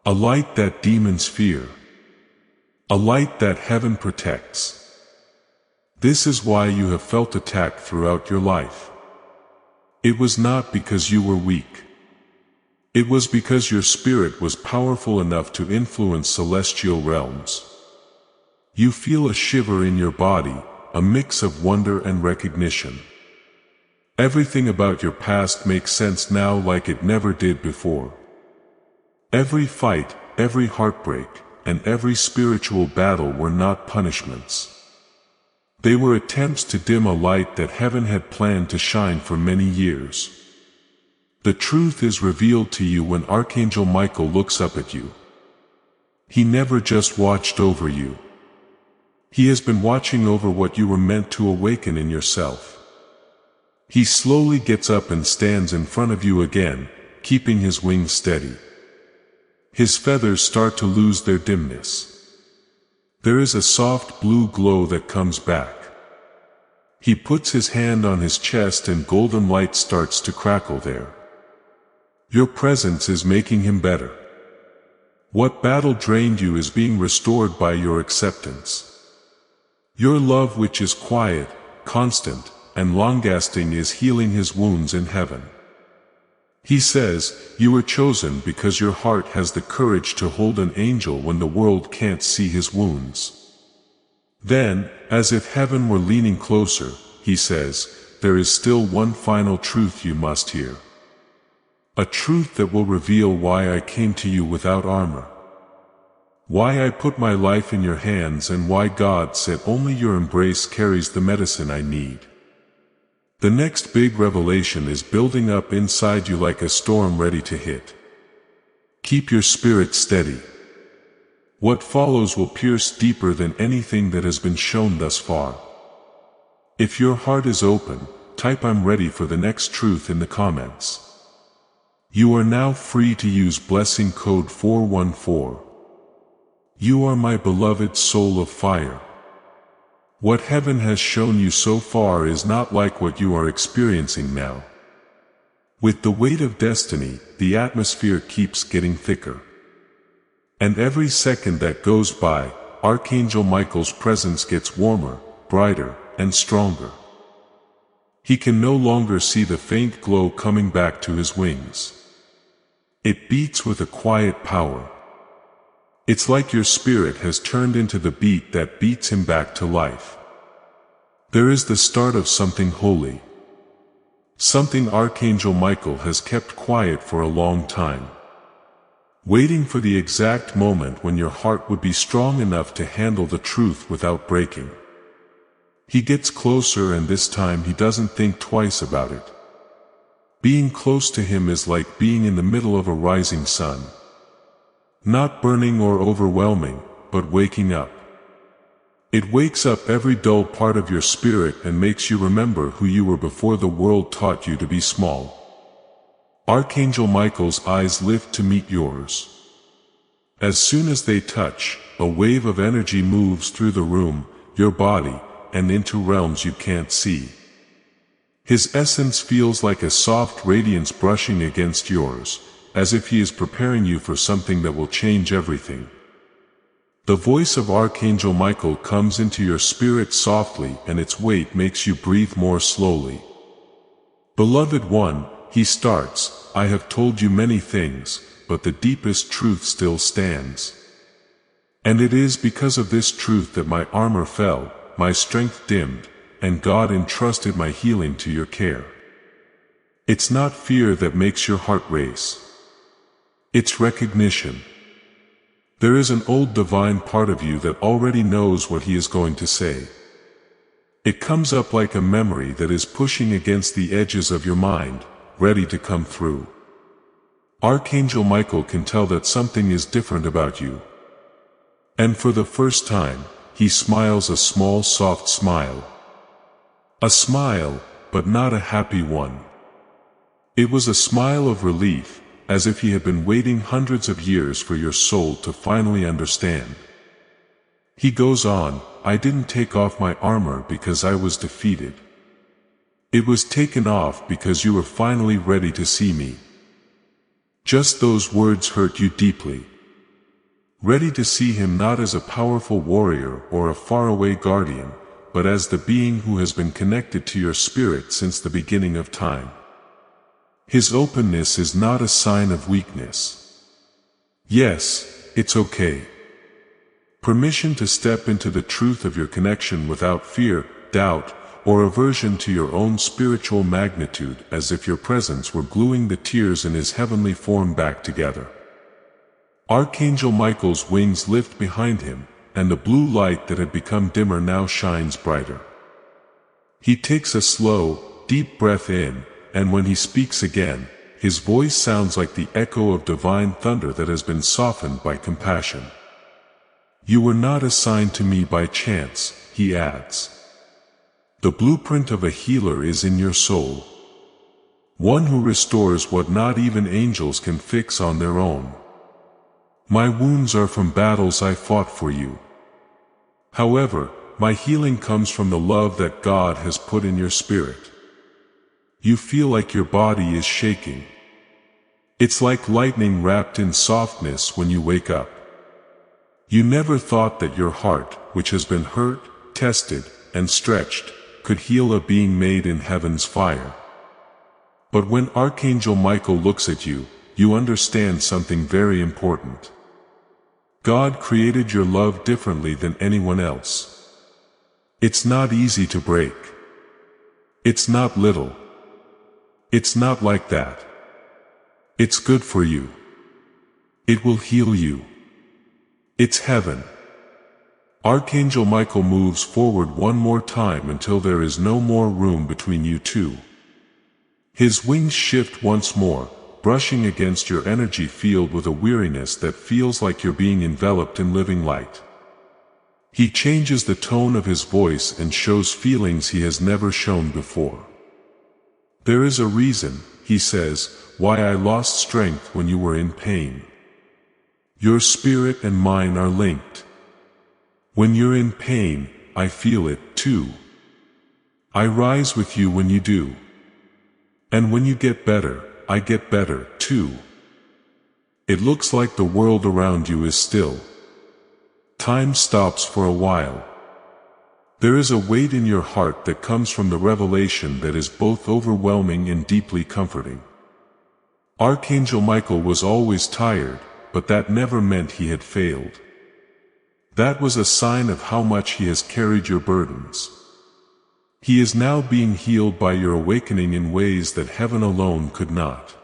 A: A light that demons fear. A light that heaven protects. This is why you have felt attacked throughout your life. It was not because you were weak. It was because your spirit was powerful enough to influence celestial realms. You feel a shiver in your body, a mix of wonder and recognition. Everything about your past makes sense now like it never did before. Every fight, every heartbreak, and every spiritual battle were not punishments. They were attempts to dim a light that heaven had planned to shine for many years. The truth is revealed to you when Archangel Michael looks up at you. He never just watched over you. He has been watching over what you were meant to awaken in yourself. He slowly gets up and stands in front of you again, keeping his wings steady. His feathers start to lose their dimness. There is a soft blue glow that comes back. He puts his hand on his chest and golden light starts to crackle there. Your presence is making him better. What battle drained you is being restored by your acceptance. Your love, which is quiet, constant, and long-lasting, is healing his wounds in heaven. He says, you were chosen because your heart has the courage to hold an angel when the world can't see his wounds. Then, as if heaven were leaning closer, he says, there is still one final truth you must hear. A truth that will reveal why I came to you without armor. Why I put my life in your hands and why God said only your embrace carries the medicine I need. The next big revelation is building up inside you like a storm ready to hit. Keep your spirit steady. What follows will pierce deeper than anything that has been shown thus far. If your heart is open, type "I'm ready" for the next truth in the comments. You are now free to use blessing code 414. You are my beloved soul of fire. What heaven has shown you so far is not like what you are experiencing now. With the weight of destiny, the atmosphere keeps getting thicker. And every second that goes by, Archangel Michael's presence gets warmer, brighter, and stronger. He can no longer see the faint glow coming back to his wings. It beats with a quiet power. It's like your spirit has turned into the beat that beats him back to life. There is the start of something holy. Something Archangel Michael has kept quiet for a long time. Waiting for the exact moment when your heart would be strong enough to handle the truth without breaking. He gets closer, and this time he doesn't think twice about it. Being close to him is like being in the middle of a rising sun. Not burning or overwhelming, but waking up. It wakes up every dull part of your spirit and makes you remember who you were before the world taught you to be small. Archangel Michael's eyes lift to meet yours. As soon as they touch, a wave of energy moves through the room, your body, and into realms you can't see. His essence feels like a soft radiance brushing against yours, as if he is preparing you for something that will change everything. The voice of Archangel Michael comes into your spirit softly, and its weight makes you breathe more slowly. Beloved one, he starts, I have told you many things, but the deepest truth still stands. And it is because of this truth that my armor fell, my strength dimmed, and God entrusted my healing to your care. It's not fear that makes your heart race. It's recognition. There is an old divine part of you that already knows what he is going to say. It comes up like a memory that is pushing against the edges of your mind, ready to come through. Archangel Michael can tell that something is different about you. And for the first time, he smiles a small soft smile. A smile, but not a happy one. It was a smile of relief, as if he had been waiting hundreds of years for your soul to finally understand. He goes on, I didn't take off my armor because I was defeated. It was taken off because you were finally ready to see me. Just those words hurt you deeply. Ready to see him not as a powerful warrior or a faraway guardian, but as the being who has been connected to your spirit since the beginning of time. His openness is not a sign of weakness. Yes, it's okay. Permission to step into the truth of your connection without fear, doubt, or aversion to your own spiritual magnitude, as if your presence were gluing the tears in his heavenly form back together. Archangel Michael's wings lift behind him, and the blue light that had become dimmer now shines brighter. He takes a slow, deep breath in, and when he speaks again, his voice sounds like the echo of divine thunder that has been softened by compassion. You were not assigned to me by chance, he adds. The blueprint of a healer is in your soul. One who restores what not even angels can fix on their own. My wounds are from battles I fought for you. However, my healing comes from the love that God has put in your spirit. You feel like your body is shaking. It's like lightning wrapped in softness when you wake up. You never thought that your heart, which has been hurt, tested, and stretched, could heal a being made in heaven's fire. But when Archangel Michael looks at you, you understand something very important. God created your love differently than anyone else. It's not easy to break. It's not little. It's not like that. It's good for you. It will heal you. It's heaven. Archangel Michael moves forward one more time until there is no more room between you two. His wings shift once more, brushing against your energy field with a weariness that feels like you're being enveloped in living light. He changes the tone of his voice and shows feelings he has never shown before. There is a reason, he says, why I lost strength when you were in pain. Your spirit and mine are linked. When you're in pain, I feel it too. I rise with you when you do. And when you get better, I get better too. It looks like the world around you is still. Time stops for a while. There is a weight in your heart that comes from the revelation that is both overwhelming and deeply comforting. Archangel Michael was always tired, but that never meant he had failed. That was a sign of how much he has carried your burdens. He is now being healed by your awakening in ways that heaven alone could not.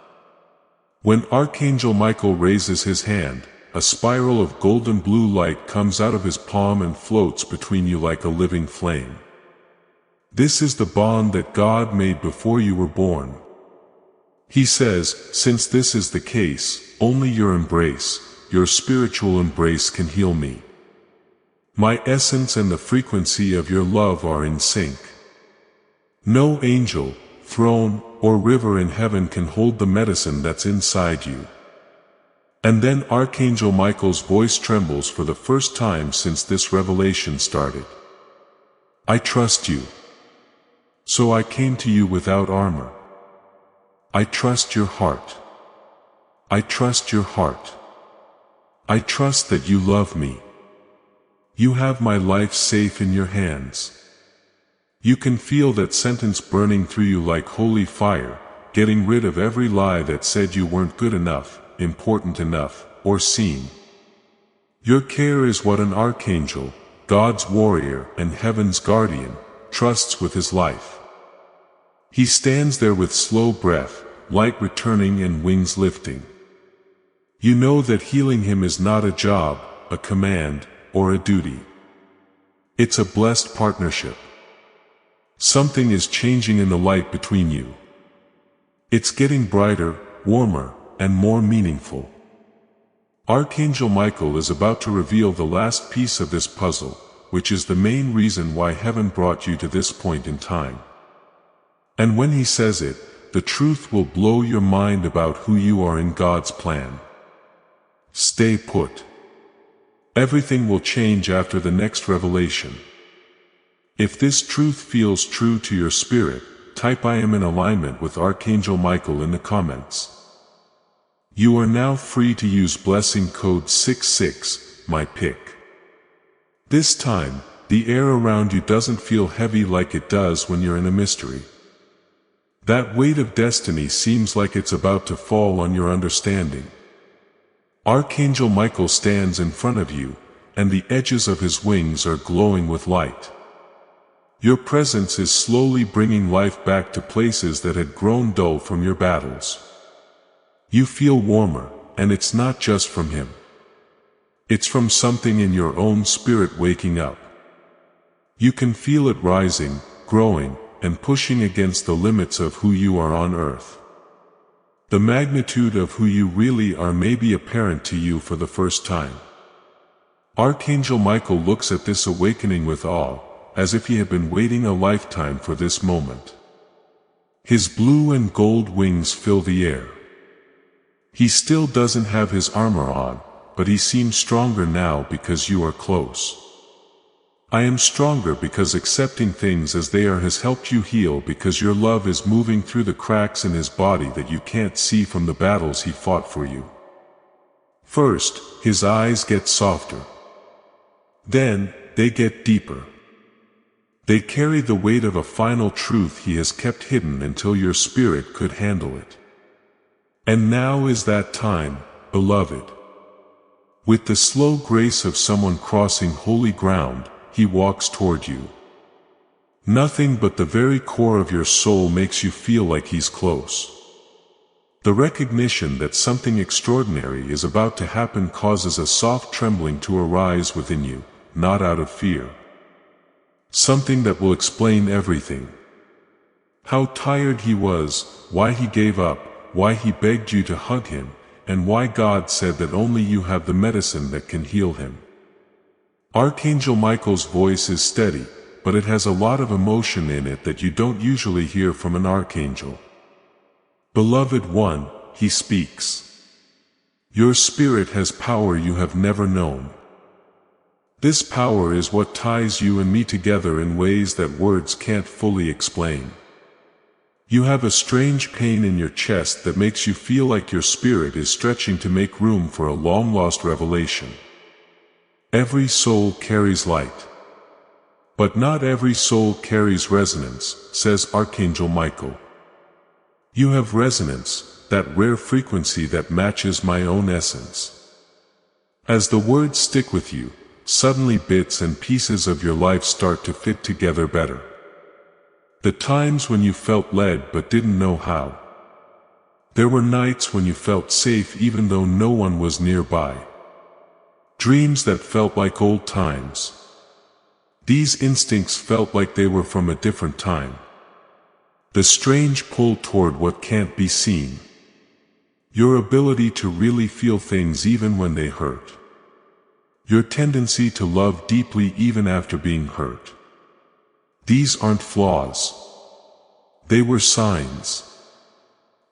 A: When Archangel Michael raises his hand, a spiral of golden blue light comes out of his palm and floats between you like a living flame. This is the bond that God made before you were born. He says, since this is the case, only your embrace, your spiritual embrace can heal me. My essence and the frequency of your love are in sync. No angel, throne, or river in heaven can hold the medicine that's inside you. And then Archangel Michael's voice trembles for the first time since this revelation started. I trust you. So I came to you without armor. I trust your heart. I trust your heart. I trust that you love me. You have my life safe in your hands. You can feel that sentence burning through you like holy fire, getting rid of every lie that said you weren't good enough, important enough, or seen. Your care is what an archangel, God's warrior and heaven's guardian, trusts with his life. He stands there with slow breath, light returning and wings lifting. You know that healing him is not a job, a command, or a duty. It's a blessed partnership. Something is changing in the light between you. It's getting brighter, warmer, and more meaningful. Archangel Michael is about to reveal the last piece of this puzzle, which is the main reason why heaven brought you to this point in time. And when he says it, the truth will blow your mind about who you are in God's plan. Stay put. Everything will change after the next revelation. If this truth feels true to your spirit, type I am in alignment with Archangel Michael in the comments. You are now free to use blessing code 66, my pick. This time, the air around you doesn't feel heavy like it does when you're in a mystery. That weight of destiny seems like it's about to fall on your understanding. Archangel Michael stands in front of you, and the edges of his wings are glowing with light. Your presence is slowly bringing life back to places that had grown dull from your battles. You feel warmer, and it's not just from him. It's from something in your own spirit waking up. You can feel it rising, growing, and pushing against the limits of who you are on earth. The magnitude of who you really are may be apparent to you for the first time. Archangel Michael looks at this awakening with awe, as if he had been waiting a lifetime for this moment. His blue and gold wings fill the air. He still doesn't have his armor on, but he seems stronger now because you are close. I am stronger because accepting things as they are has helped you heal, because your love is moving through the cracks in his body that you can't see from the battles he fought for you. First, his eyes get softer. Then, they get deeper. They carry the weight of a final truth he has kept hidden until your spirit could handle it. And now is that time, beloved. With the slow grace of someone crossing holy ground, he walks toward you. Nothing but the very core of your soul makes you feel like he's close. The recognition that something extraordinary is about to happen causes a soft trembling to arise within you, not out of fear. Something that will explain everything. How tired he was, why he gave up, why he begged you to hug him, and why God said that only you have the medicine that can heal him. Archangel Michael's voice is steady, but it has a lot of emotion in it that you don't usually hear from an archangel. Beloved one, he speaks. Your spirit has power you have never known. This power is what ties you and me together in ways that words can't fully explain. You have a strange pain in your chest that makes you feel like your spirit is stretching to make room for a long-lost revelation. Every soul carries light. But not every soul carries resonance, says Archangel Michael. You have resonance, that rare frequency that matches my own essence. As the words stick with you, suddenly bits and pieces of your life start to fit together better. The times when you felt led but didn't know how. There were nights when you felt safe even though no one was nearby. Dreams that felt like old times. These instincts felt like they were from a different time. The strange pull toward what can't be seen. Your ability to really feel things even when they hurt. Your tendency to love deeply even after being hurt. These aren't flaws. They were signs.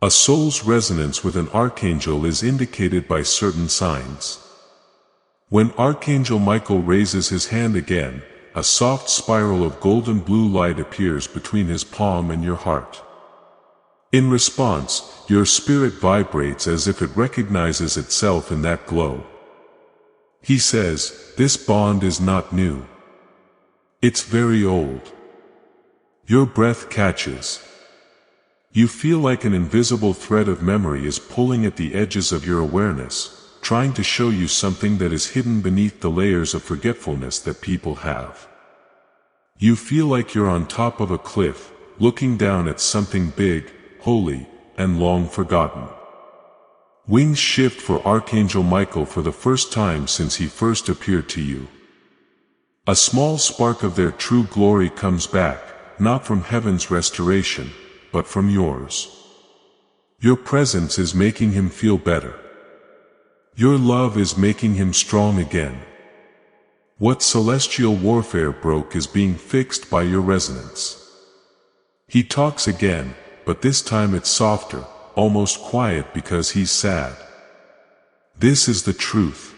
A: A soul's resonance with an archangel is indicated by certain signs. When Archangel Michael raises his hand again, a soft spiral of golden blue light appears between his palm and your heart. In response, your spirit vibrates as if it recognizes itself in that glow. He says, "This bond is not new. It's very old." Your breath catches. You feel like an invisible thread of memory is pulling at the edges of your awareness, trying to show you something that is hidden beneath the layers of forgetfulness that people have. You feel like you're on top of a cliff, looking down at something big, holy, and long forgotten. Wings shift for Archangel Michael for the first time since he first appeared to you. A small spark of their true glory comes back, not from heaven's restoration, but from yours. Your presence is making him feel better. Your love is making him strong again. What celestial warfare broke is being fixed by your resonance. He talks again, but this time it's softer, almost quiet because he's sad. This is the truth.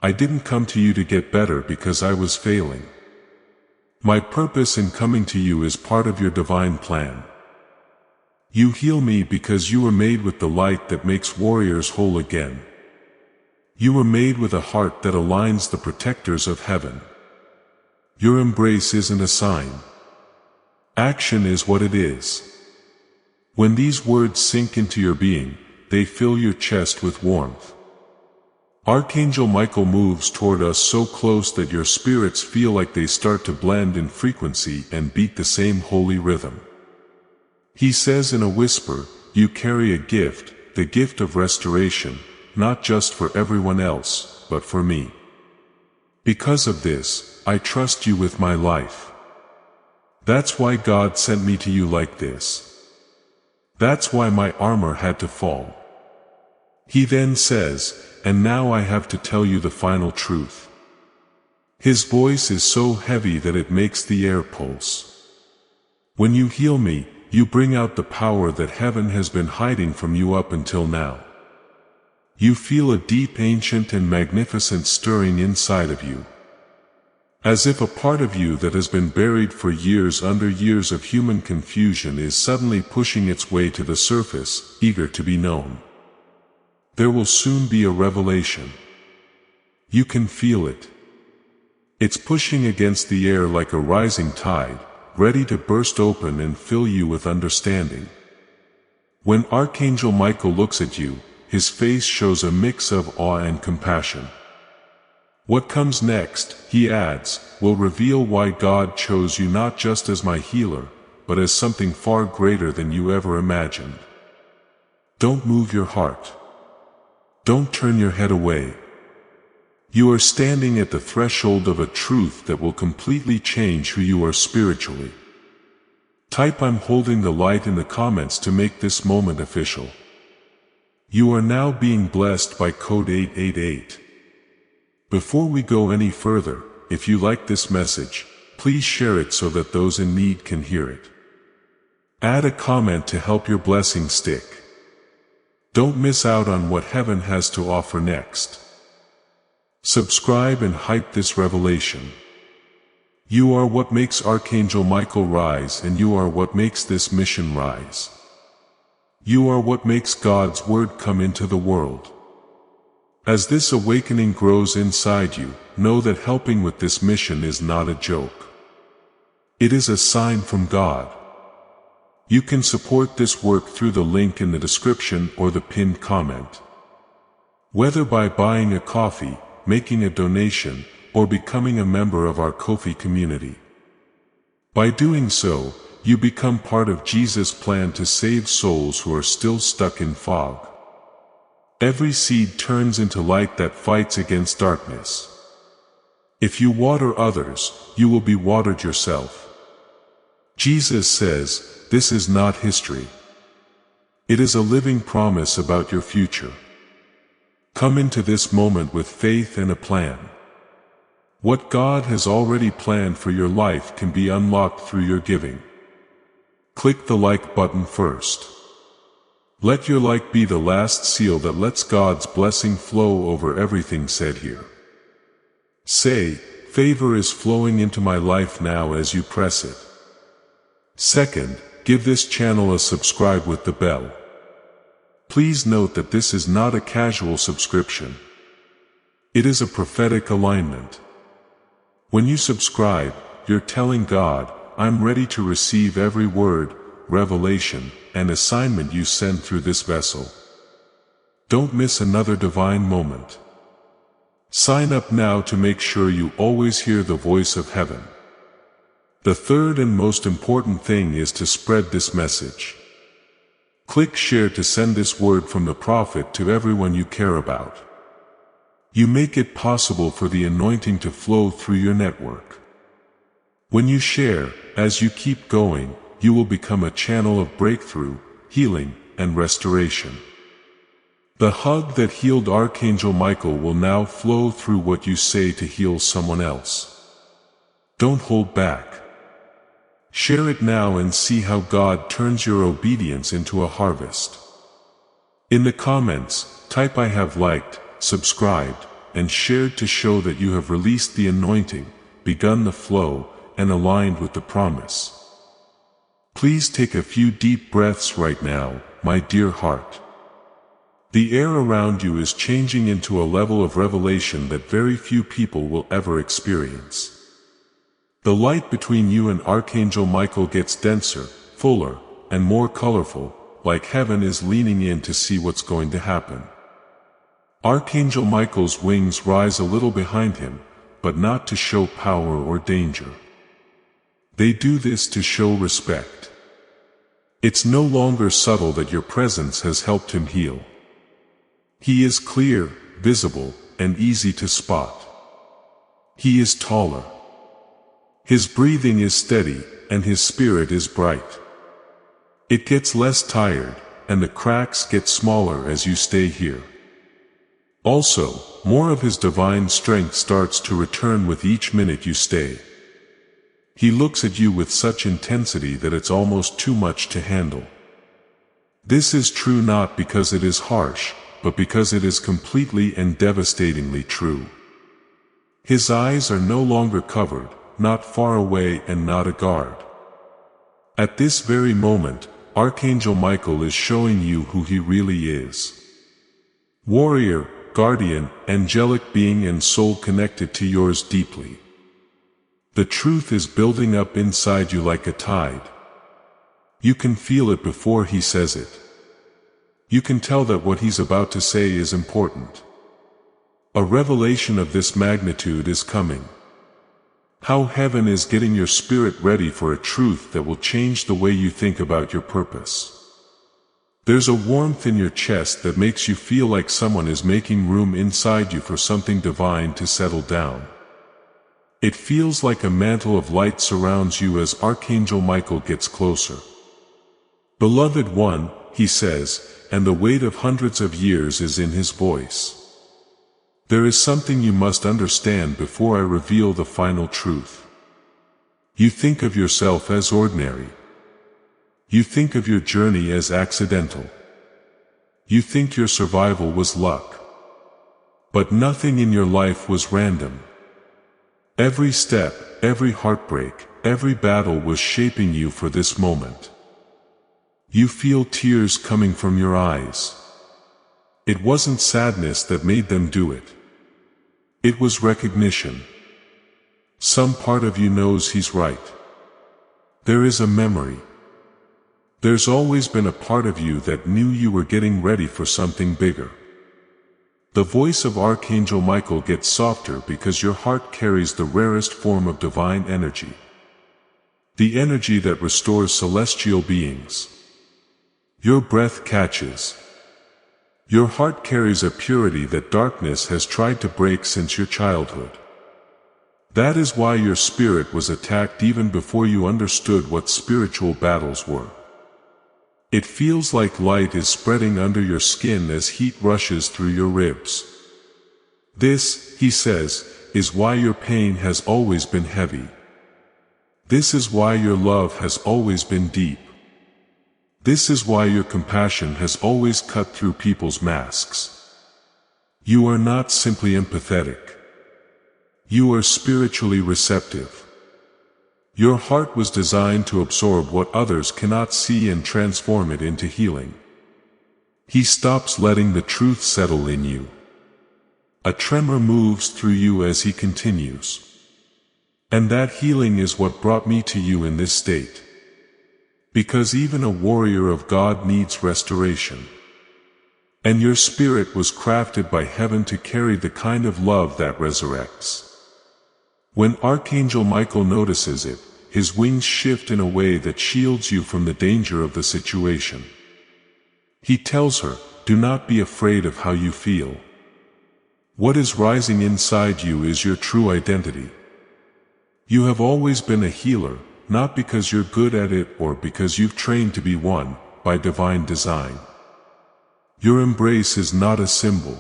A: I didn't come to you to get better because I was failing. My purpose in coming to you is part of your divine plan. You heal me because you were made with the light that makes warriors whole again. You were made with a heart that aligns the protectors of heaven. Your embrace isn't a sign. Action is what it is. When these words sink into your being, they fill your chest with warmth. Archangel Michael moves toward us so close that your spirits feel like they start to blend in frequency and beat the same holy rhythm. He says in a whisper, "You carry a gift, the gift of restoration, not just for everyone else, but for me. Because of this, I trust you with my life. That's why God sent me to you like this. That's why my armor had to fall." He then says, "And now I have to tell you the final truth." His voice is so heavy that it makes the air pulse. When you heal me, you bring out the power that heaven has been hiding from you up until now. You feel a deep, ancient and magnificent stirring inside of you. As if a part of you that has been buried for years under years of human confusion is suddenly pushing its way to the surface, eager to be known. There will soon be a revelation. You can feel it. It's pushing against the air like a rising tide, ready to burst open and fill you with understanding. When Archangel Michael looks at you, his face shows a mix of awe and compassion. What comes next, he adds, will reveal why God chose you not just as my healer, but as something far greater than you ever imagined. Don't move your heart. Don't turn your head away. You are standing at the threshold of a truth that will completely change who you are spiritually. Type "I'm holding the light" in the comments to make this moment official. You are now being blessed by code 888. Before we go any further, if you like this message, please share it so that those in need can hear it. Add a comment to help your blessing stick. Don't miss out on what heaven has to offer next. Subscribe and hype this revelation. You are what makes Archangel Michael rise, and you are what makes this mission rise. You are what makes God's word come into the world. As this awakening grows inside you, know that helping with this mission is not a joke. It is a sign from God. You can support this work through the link in the description or the pinned comment. Whether by buying a coffee, making a donation, or becoming a member of our Ko-fi community. By doing so, you become part of Jesus' plan to save souls who are still stuck in fog. Every seed turns into light that fights against darkness. If you water others, you will be watered yourself. Jesus says, this is not history. It is a living promise about your future. Come into this moment with faith and a plan. What God has already planned for your life can be unlocked through your giving. Click the like button first. Let your like be the last seal that lets God's blessing flow over everything said here. Say, favor is flowing into my life now as you press it. Second, give this channel a subscribe with the bell. Please note that this is not a casual subscription. It is a prophetic alignment. When you subscribe, you're telling God, I'm ready to receive every word, revelation, and assignment you send through this vessel. Don't miss another divine moment. Sign up now to make sure you always hear the voice of heaven. The third and most important thing is to spread this message. Click share to send this word from the prophet to everyone you care about. You make it possible for the anointing to flow through your network. When you share, as you keep going, you will become a channel of breakthrough, healing, and restoration. The hug that healed Archangel Michael will now flow through what you say to heal someone else. Don't hold back. Share it now and see how God turns your obedience into a harvest. In the comments, type I have liked, subscribed, and shared to show that you have released the anointing, begun the flow, and aligned with the promise. Please take a few deep breaths right now, my dear heart. The air around you is changing into a level of revelation that very few people will ever experience. The light between you and Archangel Michael gets denser, fuller, and more colorful, like heaven is leaning in to see what's going to happen. Archangel Michael's wings rise a little behind him, but not to show power or danger. They do this to show respect. It's no longer subtle that your presence has helped him heal. He is clear, visible, and easy to spot. He is taller. His breathing is steady, and his spirit is bright. It gets less tired, and the cracks get smaller as you stay here. Also, more of his divine strength starts to return with each minute you stay. He looks at you with such intensity that it's almost too much to handle. This is true not because it is harsh, but because it is completely and devastatingly true. His eyes are no longer covered, not far away and not a guard. At this very moment, Archangel Michael is showing you who he really is. Warrior, guardian, angelic being and soul connected to yours deeply. The truth is building up inside you like a tide. You can feel it before he says it. You can tell that what he's about to say is important. A revelation of this magnitude is coming. How heaven is getting your spirit ready for a truth that will change the way you think about your purpose. There's a warmth in your chest that makes you feel like someone is making room inside you for something divine to settle down. It feels like a mantle of light surrounds you as Archangel Michael gets closer. Beloved one, he says, and the weight of hundreds of years is in his voice. There is something you must understand before I reveal the final truth. You think of yourself as ordinary. You think of your journey as accidental. You think your survival was luck. But nothing in your life was random. Every step, every heartbreak, every battle was shaping you for this moment. You feel tears coming from your eyes. It wasn't sadness that made them do it. It was recognition. Some part of you knows he's right. There is a memory. There's always been a part of you that knew you were getting ready for something bigger. The voice of Archangel Michael gets softer because your heart carries the rarest form of divine energy. The energy that restores celestial beings. Your breath catches. Your heart carries a purity that darkness has tried to break since your childhood. That is why your spirit was attacked even before you understood what spiritual battles were. It feels like light is spreading under your skin as heat rushes through your ribs. This, he says, is why your pain has always been heavy. This is why your love has always been deep. This is why your compassion has always cut through people's masks. You are not simply empathetic. You are spiritually receptive. Your heart was designed to absorb what others cannot see and transform it into healing. He stops letting the truth settle in you. A tremor moves through you as he continues. And that healing is what brought me to you in this state. Because even a warrior of God needs restoration. And your spirit was crafted by heaven to carry the kind of love that resurrects. When Archangel Michael notices it, his wings shift in a way that shields you from the danger of the situation. He tells her, do not be afraid of how you feel. What is rising inside you is your true identity. You have always been a healer, not because you're good at it or because you've trained to be one, by divine design. Your embrace is not a symbol.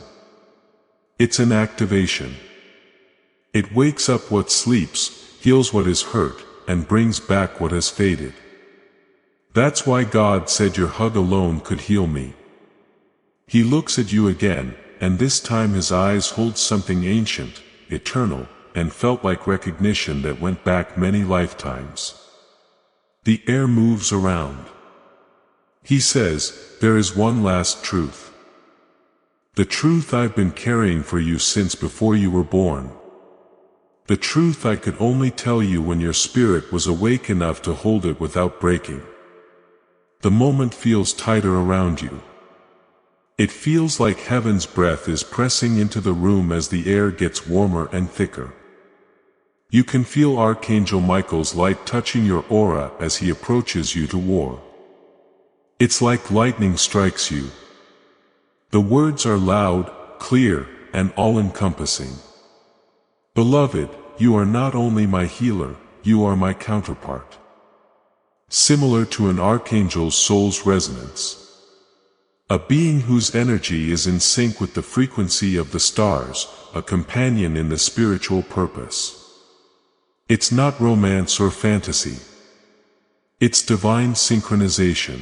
A: It's an activation. It wakes up what sleeps, heals what is hurt, and brings back what has faded. That's why God said your hug alone could heal me. He looks at you again, and this time his eyes hold something ancient, eternal, and felt like recognition that went back many lifetimes. The air moves around. He says, there is one last truth. The truth I've been carrying for you since before you were born. The truth I could only tell you when your spirit was awake enough to hold it without breaking. The moment feels tighter around you. It feels like heaven's breath is pressing into the room as the air gets warmer and thicker. You can feel Archangel Michael's light touching your aura as he approaches you to war. It's like lightning strikes you. The words are loud, clear, and all-encompassing. Beloved, you are not only my healer, you are my counterpart. Similar to an archangel's soul's resonance. A being whose energy is in sync with the frequency of the stars, a companion in the spiritual purpose. It's not romance or fantasy. It's divine synchronization.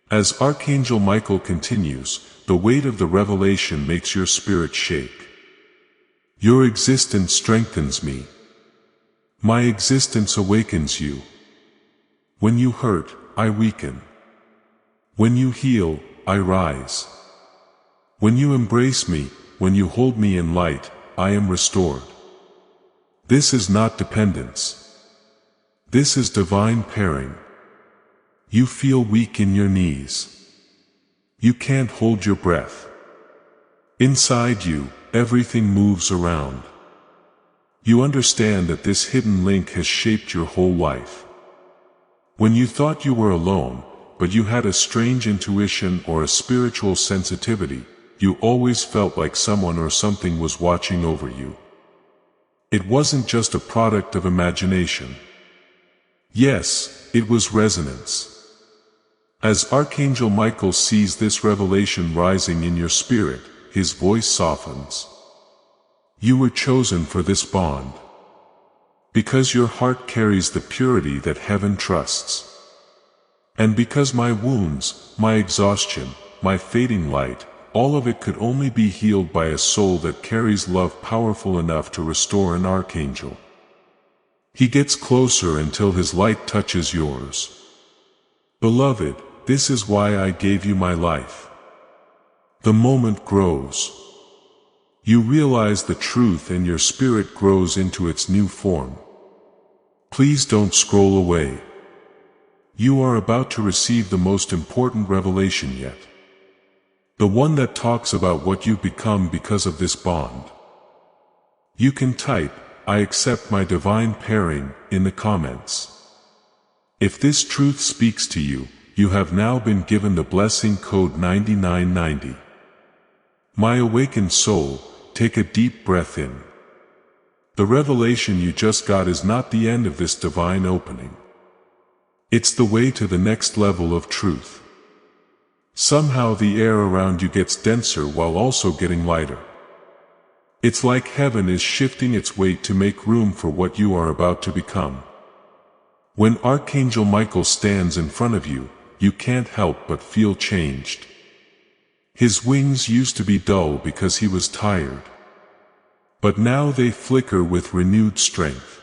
A: As Archangel Michael continues, the weight of the revelation makes your spirit shake. Your existence strengthens me. My existence awakens you. When you hurt, I weaken. When you heal, I rise. When you embrace me, when you hold me in light, I am restored. This is not dependence. This is divine pairing. You feel weak in your knees. You can't hold your breath. Inside you, everything moves around. You understand that this hidden link has shaped your whole life. When you thought you were alone, but you had a strange intuition or a spiritual sensitivity, you always felt like someone or something was watching over you. It wasn't just a product of imagination. Yes, it was resonance. As Archangel Michael sees this revelation rising in your spirit, his voice softens. You were chosen for this bond. Because your heart carries the purity that heaven trusts. And because my wounds, my exhaustion, my fading light, all of it could only be healed by a soul that carries love powerful enough to restore an archangel. He gets closer until his light touches yours. Beloved, this is why I gave you my life. The moment grows. You realize the truth and your spirit grows into its new form. Please don't scroll away. You are about to receive the most important revelation yet. The one that talks about what you've become because of this bond. You can type, I accept my divine pairing, in the comments. If this truth speaks to you, you have now been given the blessing code 9990. My awakened soul, take a deep breath in. The revelation you just got is not the end of this divine opening. It's the way to the next level of truth. Somehow the air around you gets denser while also getting lighter. It's like heaven is shifting its weight to make room for what you are about to become. When Archangel Michael stands in front of you, you can't help but feel changed. His wings used to be dull because he was tired. But now they flicker with renewed strength.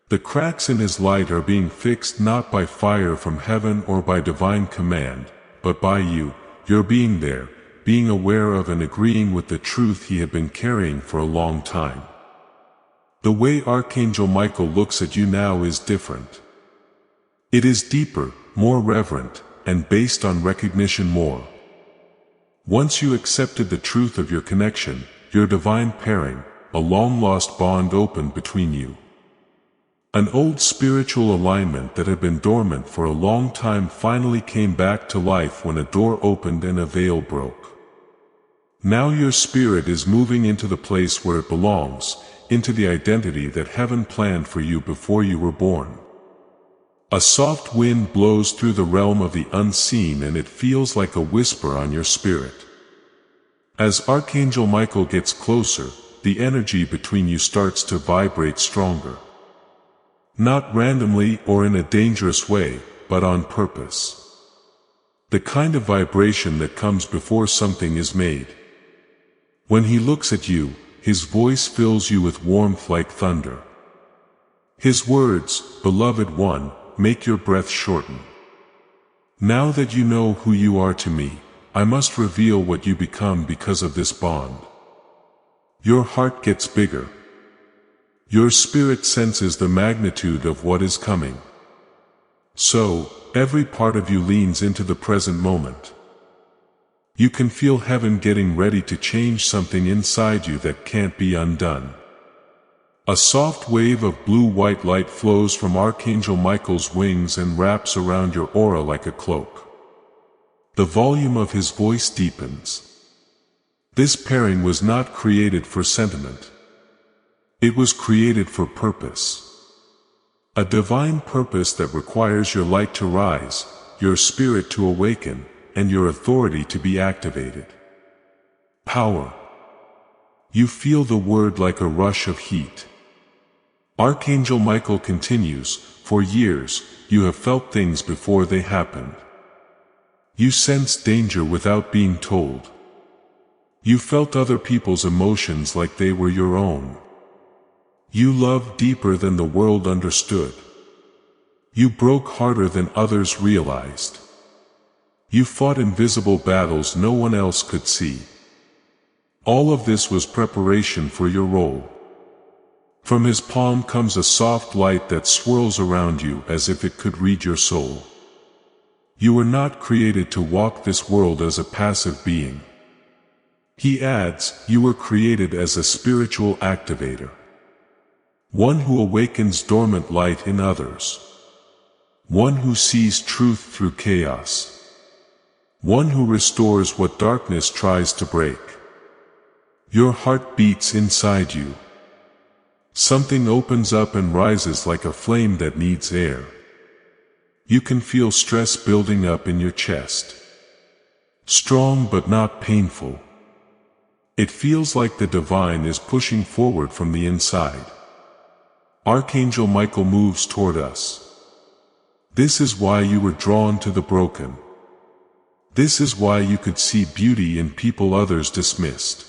A: The cracks in his light are being fixed not by fire from heaven or by divine command, but by you, your being there, being aware of and agreeing with the truth he had been carrying for a long time. The way Archangel Michael looks at you now is different. It is deeper, more reverent, and based on recognition more. Once you accepted the truth of your connection, your divine pairing, a long-lost bond opened between you. An old spiritual alignment that had been dormant for a long time finally came back to life when a door opened and a veil broke. Now your spirit is moving into the place where it belongs, into the identity that heaven planned for you before you were born. A soft wind blows through the realm of the unseen and it feels like a whisper on your spirit. As Archangel Michael gets closer, the energy between you starts to vibrate stronger. Not randomly or in a dangerous way, but on purpose. The kind of vibration that comes before something is made. When he looks at you, his voice fills you with warmth like thunder. His words, "Beloved one," make your breath shorten. Now that you know who you are to me, I must reveal what you become because of this bond. Your heart gets bigger. Your spirit senses the magnitude of what is coming. So, every part of you leans into the present moment. You can feel heaven getting ready to change something inside you that can't be undone. A soft wave of blue-white light flows from Archangel Michael's wings and wraps around your aura like a cloak. The volume of his voice deepens. This pairing was not created for sentiment. It was created for purpose. A divine purpose that requires your light to rise, your spirit to awaken, and your authority to be activated. Power. You feel the word like a rush of heat. Archangel Michael continues, "For years, you have felt things before they happened. You sensed danger without being told. You felt other people's emotions like they were your own. You loved deeper than the world understood. You broke harder than others realized. You fought invisible battles no one else could see. All of this was preparation for your role." From his palm comes a soft light that swirls around you as if it could read your soul. You were not created to walk this world as a passive being. He adds, you were created as a spiritual activator. One who awakens dormant light in others. One who sees truth through chaos. One who restores what darkness tries to break. Your heart beats inside you. Something opens up and rises like a flame that needs air. You can feel stress building up in your chest. Strong but not painful. It feels like the divine is pushing forward from the inside. Archangel Michael moves toward us. This is why you were drawn to the broken. This is why you could see beauty in people others dismissed.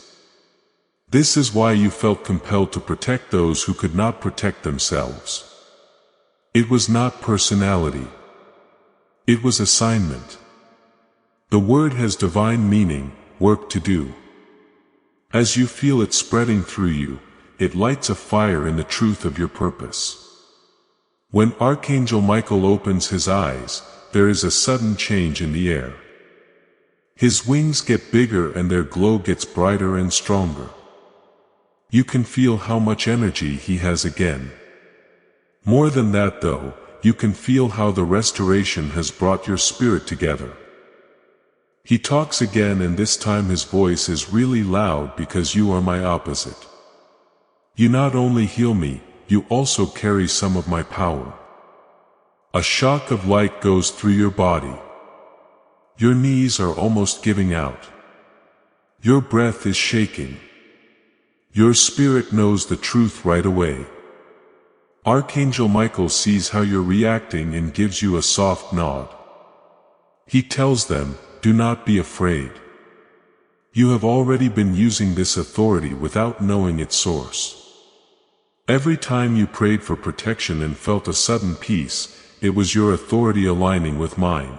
A: This is why you felt compelled to protect those who could not protect themselves. It was not personality. It was assignment. The word has divine meaning, work to do. As you feel it spreading through you, it lights a fire in the truth of your purpose. When Archangel Michael opens his eyes, there is a sudden change in the air. His wings get bigger and their glow gets brighter and stronger. You can feel how much energy he has again. More than that though, you can feel how the restoration has brought your spirit together. He talks again, and this time his voice is really loud because you are my opposite. You not only heal me, you also carry some of my power. A shock of light goes through your body. Your knees are almost giving out. Your breath is shaking. Your spirit knows the truth right away. Archangel Michael sees how you're reacting and gives you a soft nod. He tells them, "Do not be afraid. You have already been using this authority without knowing its source. Every time you prayed for protection and felt a sudden peace, it was your authority aligning with mine.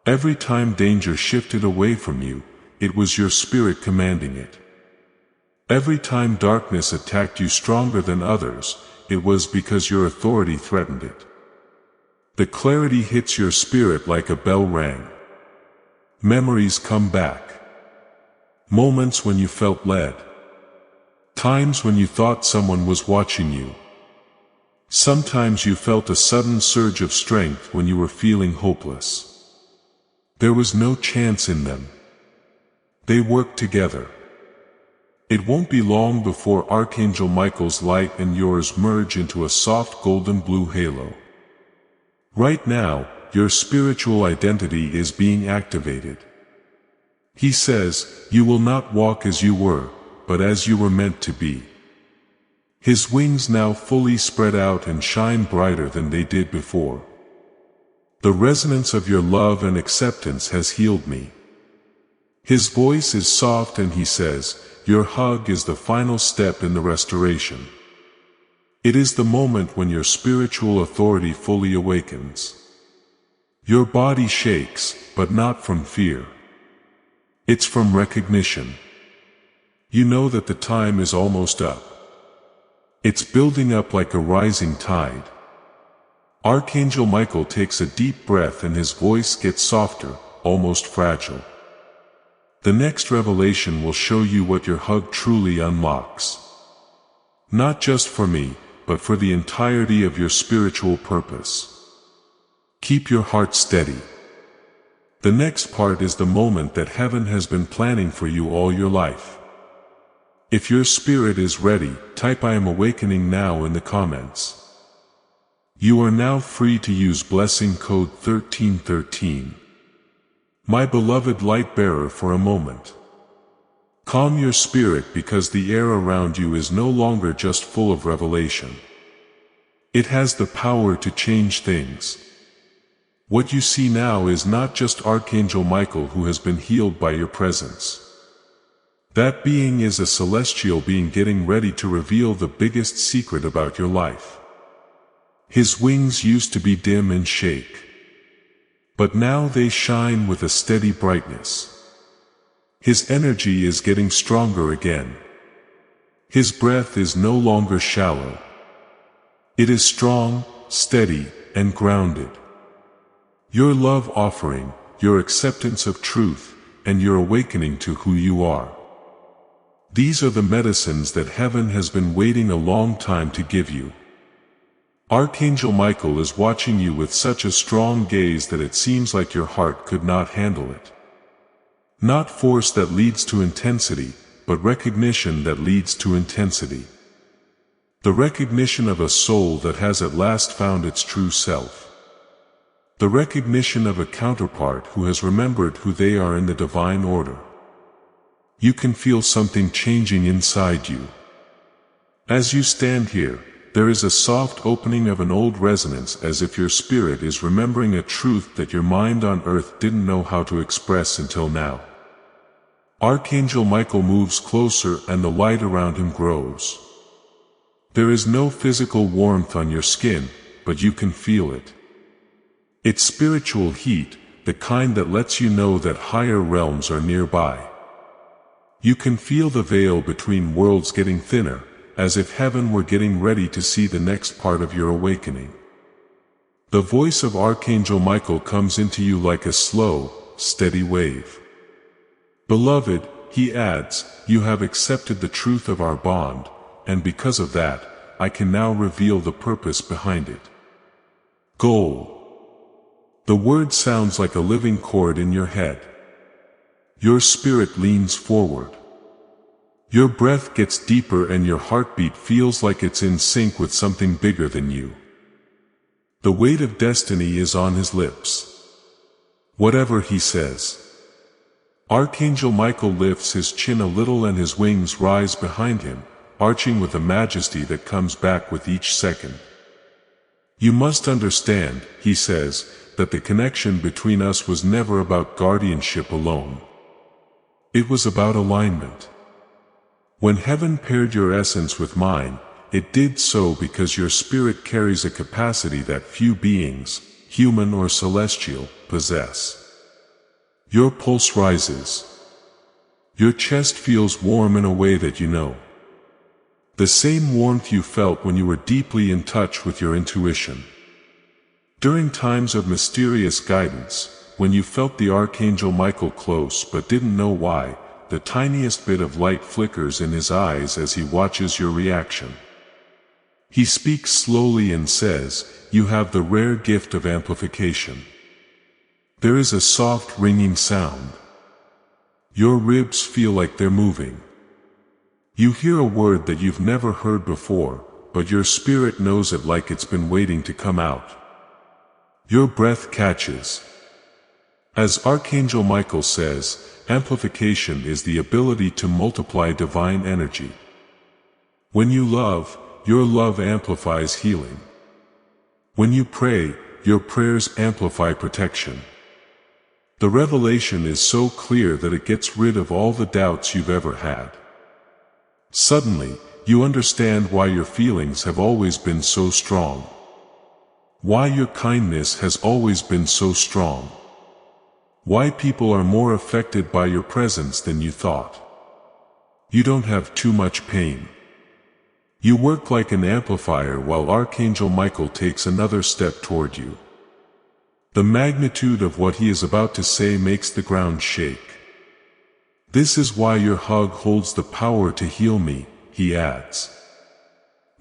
A: Every time danger shifted away from you, it was your spirit commanding it. Every time darkness attacked you stronger than others, it was because your authority threatened it. The clarity hits your spirit like a bell rang. Memories come back. Moments when you felt led. Times when you thought someone was watching you. Sometimes you felt a sudden surge of strength when you were feeling hopeless. There was no chance in them. They worked together. It won't be long before Archangel Michael's light and yours merge into a soft golden blue halo. Right now, your spiritual identity is being activated. He says, "You will not walk as you were, but as you were meant to be." His wings now fully spread out and shine brighter than they did before. The resonance of your love and acceptance has healed me. His voice is soft and he says, "Your hug is the final step in the restoration." It is the moment when your spiritual authority fully awakens. Your body shakes, but not from fear. It's from recognition. You know that the time is almost up. It's building up like a rising tide. Archangel Michael takes a deep breath and his voice gets softer, almost fragile. The next revelation will show you what your hug truly unlocks. Not just for me, but for the entirety of your spiritual purpose. Keep your heart steady. The next part is the moment that heaven has been planning for you all your life. If your spirit is ready, type "I am awakening now" in the comments. You are now free to use blessing code 1313. My beloved light bearer, for a moment. Calm your spirit because the air around you is no longer just full of revelation. It has the power to change things. What you see now is not just Archangel Michael who has been healed by your presence. That being is a celestial being getting ready to reveal the biggest secret about your life. His wings used to be dim and shake. But now they shine with a steady brightness. His energy is getting stronger again. His breath is no longer shallow. It is strong, steady, and grounded. Your love offering, your acceptance of truth, and your awakening to who you are. These are the medicines that heaven has been waiting a long time to give you. Archangel Michael is watching you with such a strong gaze that it seems like your heart could not handle it. Not force that leads to intensity, but recognition that leads to intensity. The recognition of a soul that has at last found its true self. The recognition of a counterpart who has remembered who they are in the divine order. You can feel something changing inside you. As you stand here, there is a soft opening of an old resonance, as if your spirit is remembering a truth that your mind on earth didn't know how to express until now. Archangel Michael moves closer and the light around him grows. There is no physical warmth on your skin, but you can feel it. It's spiritual heat, the kind that lets you know that higher realms are nearby. You can feel the veil between worlds getting thinner, as if heaven were getting ready to see the next part of your awakening. The voice of Archangel Michael comes into you like a slow, steady wave. Beloved, he adds, you have accepted the truth of our bond, and because of that, I can now reveal the purpose behind it. Goal. The word sounds like a living chord in your head. Your spirit leans forward. Your breath gets deeper and your heartbeat feels like it's in sync with something bigger than you. The weight of destiny is on his lips. Whatever he says. Archangel Michael lifts his chin a little and his wings rise behind him, arching with a majesty that comes back with each second. You must understand, he says, that the connection between us was never about guardianship alone. It was about alignment. When heaven paired your essence with mine, it did so because your spirit carries a capacity that few beings, human or celestial, possess. Your pulse rises. Your chest feels warm in a way that you know. The same warmth you felt when you were deeply in touch with your intuition. During times of mysterious guidance, when you felt the Archangel Michael close but didn't know why, the tiniest bit of light flickers in his eyes as he watches your reaction. He speaks slowly and says, "You have the rare gift of amplification." There is a soft ringing sound. Your ribs feel like they're moving. You hear a word that you've never heard before, but your spirit knows it like it's been waiting to come out. Your breath catches. As Archangel Michael says, amplification is the ability to multiply divine energy. When you love, your love amplifies healing. When you pray, your prayers amplify protection. The revelation is so clear that it gets rid of all the doubts you've ever had. Suddenly, you understand why your feelings have always been so strong. Why your kindness has always been so strong. Why people are more affected by your presence than you thought. You don't have too much pain. You work like an amplifier while Archangel Michael takes another step toward you. The magnitude of what he is about to say makes the ground shake. "This is why your hug holds the power to heal me," he adds.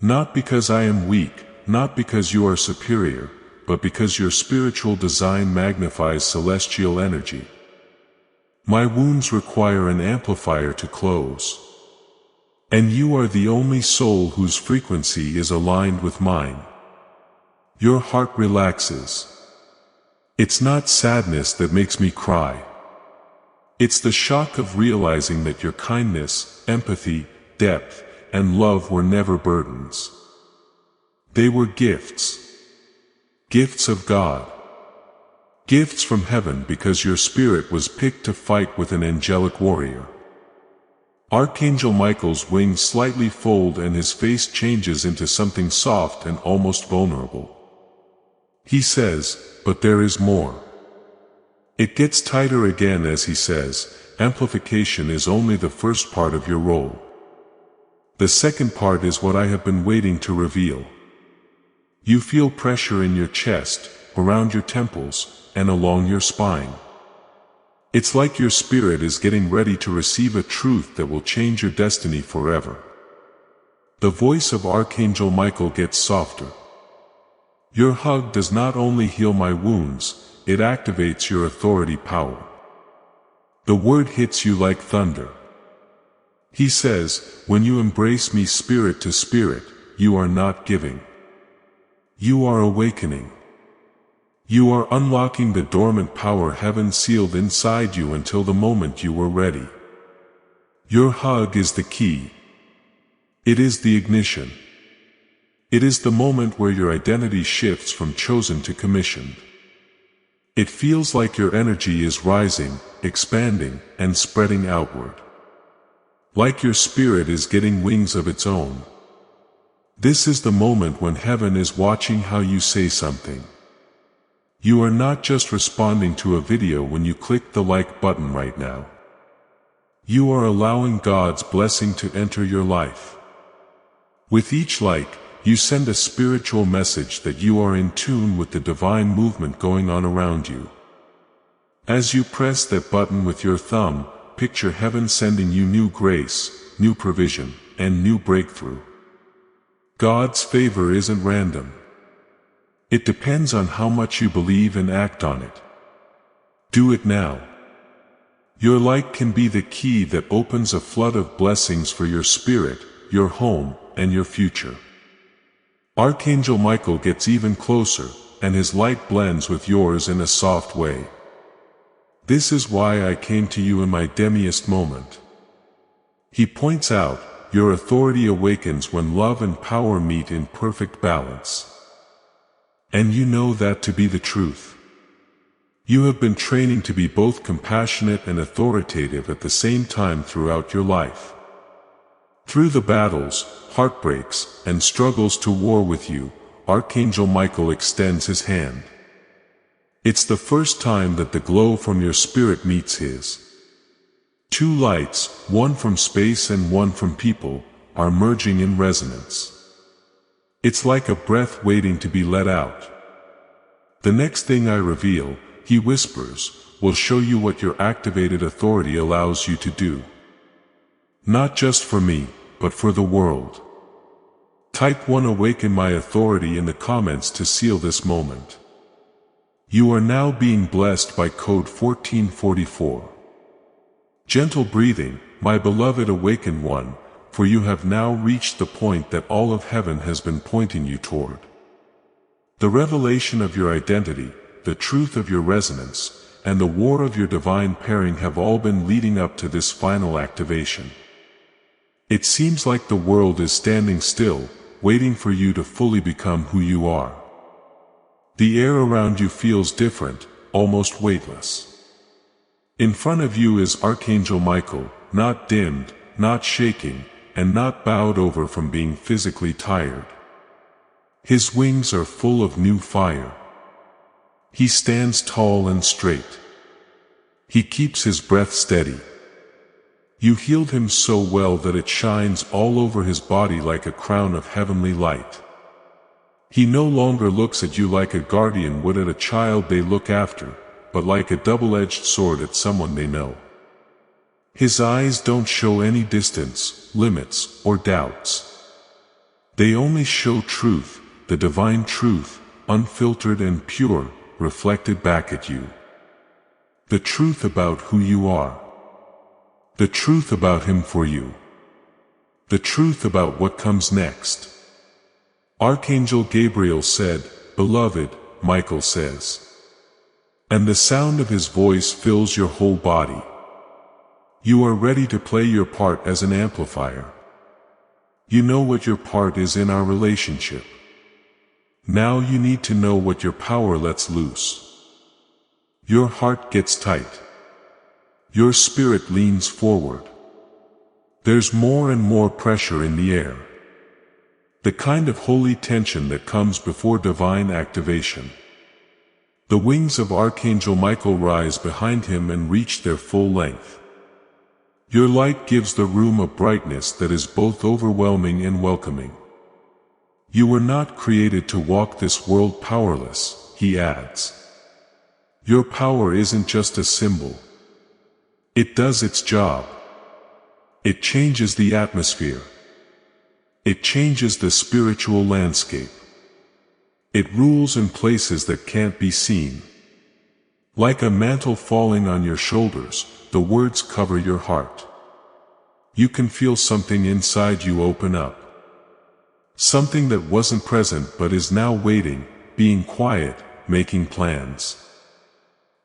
A: "Not because I am weak, not because you are superior, but because your spiritual design magnifies celestial energy. My wounds require an amplifier to close. And you are the only soul whose frequency is aligned with mine." Your heart relaxes. It's not sadness that makes me cry. It's the shock of realizing that your kindness, empathy, depth, and love were never burdens. They were gifts. Gifts of God. Gifts from heaven because your spirit was picked to fight with an angelic warrior. Archangel Michael's wings slightly fold and his face changes into something soft and almost vulnerable. He says, "But there is more." It gets tighter again as he says, "Amplification is only the first part of your role. The second part is what I have been waiting to reveal." You feel pressure in your chest, around your temples, and along your spine. It's like your spirit is getting ready to receive a truth that will change your destiny forever. The voice of Archangel Michael gets softer. Your hug does not only heal my wounds, it activates your authority power. The word hits you like thunder. He says, "When you embrace me spirit to spirit, you are not giving. You are awakening. You are unlocking the dormant power heaven sealed inside you until the moment you were ready." Your hug is the key. It is the ignition. It is the moment where your identity shifts from chosen to commissioned. It feels like your energy is rising, expanding, and spreading outward. Like your spirit is getting wings of its own. This is the moment when heaven is watching how you say something. You are not just responding to a video when you click the like button right now. You are allowing God's blessing to enter your life. With each like, you send a spiritual message that you are in tune with the divine movement going on around you. As you press that button with your thumb, picture heaven sending you new grace, new provision, and new breakthrough. God's favor isn't random. It depends on how much you believe and act on it. Do it now. Your light can be the key that opens a flood of blessings for your spirit, your home, and your future. Archangel Michael gets even closer, and his light blends with yours in a soft way. This is why I came to you in my demiest moment. He points out, your authority awakens when love and power meet in perfect balance. And you know that to be the truth. You have been training to be both compassionate and authoritative at the same time throughout your life. Through the battles, heartbreaks, and struggles to war with you, Archangel Michael extends his hand. It's the first time that the glow from your spirit meets his. Two lights, one from space and one from people, are merging in resonance. It's like a breath waiting to be let out. The next thing I reveal, he whispers, will show you what your activated authority allows you to do. Not just for me, but for the world. Type 1 Awaken my authority in the comments to seal this moment. You are now being blessed by code 1444. Gentle breathing, my beloved awakened one, for you have now reached the point that all of heaven has been pointing you toward. The revelation of your identity, the truth of your resonance, and the war of your divine pairing have all been leading up to this final activation. It seems like the world is standing still, waiting for you to fully become who you are. The air around you feels different, almost weightless. In front of you is Archangel Michael, not dimmed, not shaking, and not bowed over from being physically tired. His wings are full of new fire. He stands tall and straight. He keeps his breath steady. You healed him so well that it shines all over his body like a crown of heavenly light. He no longer looks at you like a guardian would at a child they look after, but like a double-edged sword at someone they know. His eyes don't show any distance, limits, or doubts. They only show truth, the divine truth, unfiltered and pure, reflected back at you. The truth about who you are. The truth about him for you. The truth about what comes next. Archangel Gabriel said, "Beloved," Michael says. And the sound of his voice fills your whole body. You are ready to play your part as an amplifier. You know what your part is in our relationship. Now you need to know what your power lets loose. Your heart gets tight. Your spirit leans forward. There's more and more pressure in the air. The kind of holy tension that comes before divine activation. The wings of Archangel Michael rise behind him and reach their full length. Your light gives the room a brightness that is both overwhelming and welcoming. You were not created to walk this world powerless, he adds. Your power isn't just a symbol. It does its job. It changes the atmosphere. It changes the spiritual landscape. It rules in places that can't be seen. Like a mantle falling on your shoulders, the words cover your heart. You can feel something inside you open up. Something that wasn't present but is now waiting, being quiet, making plans.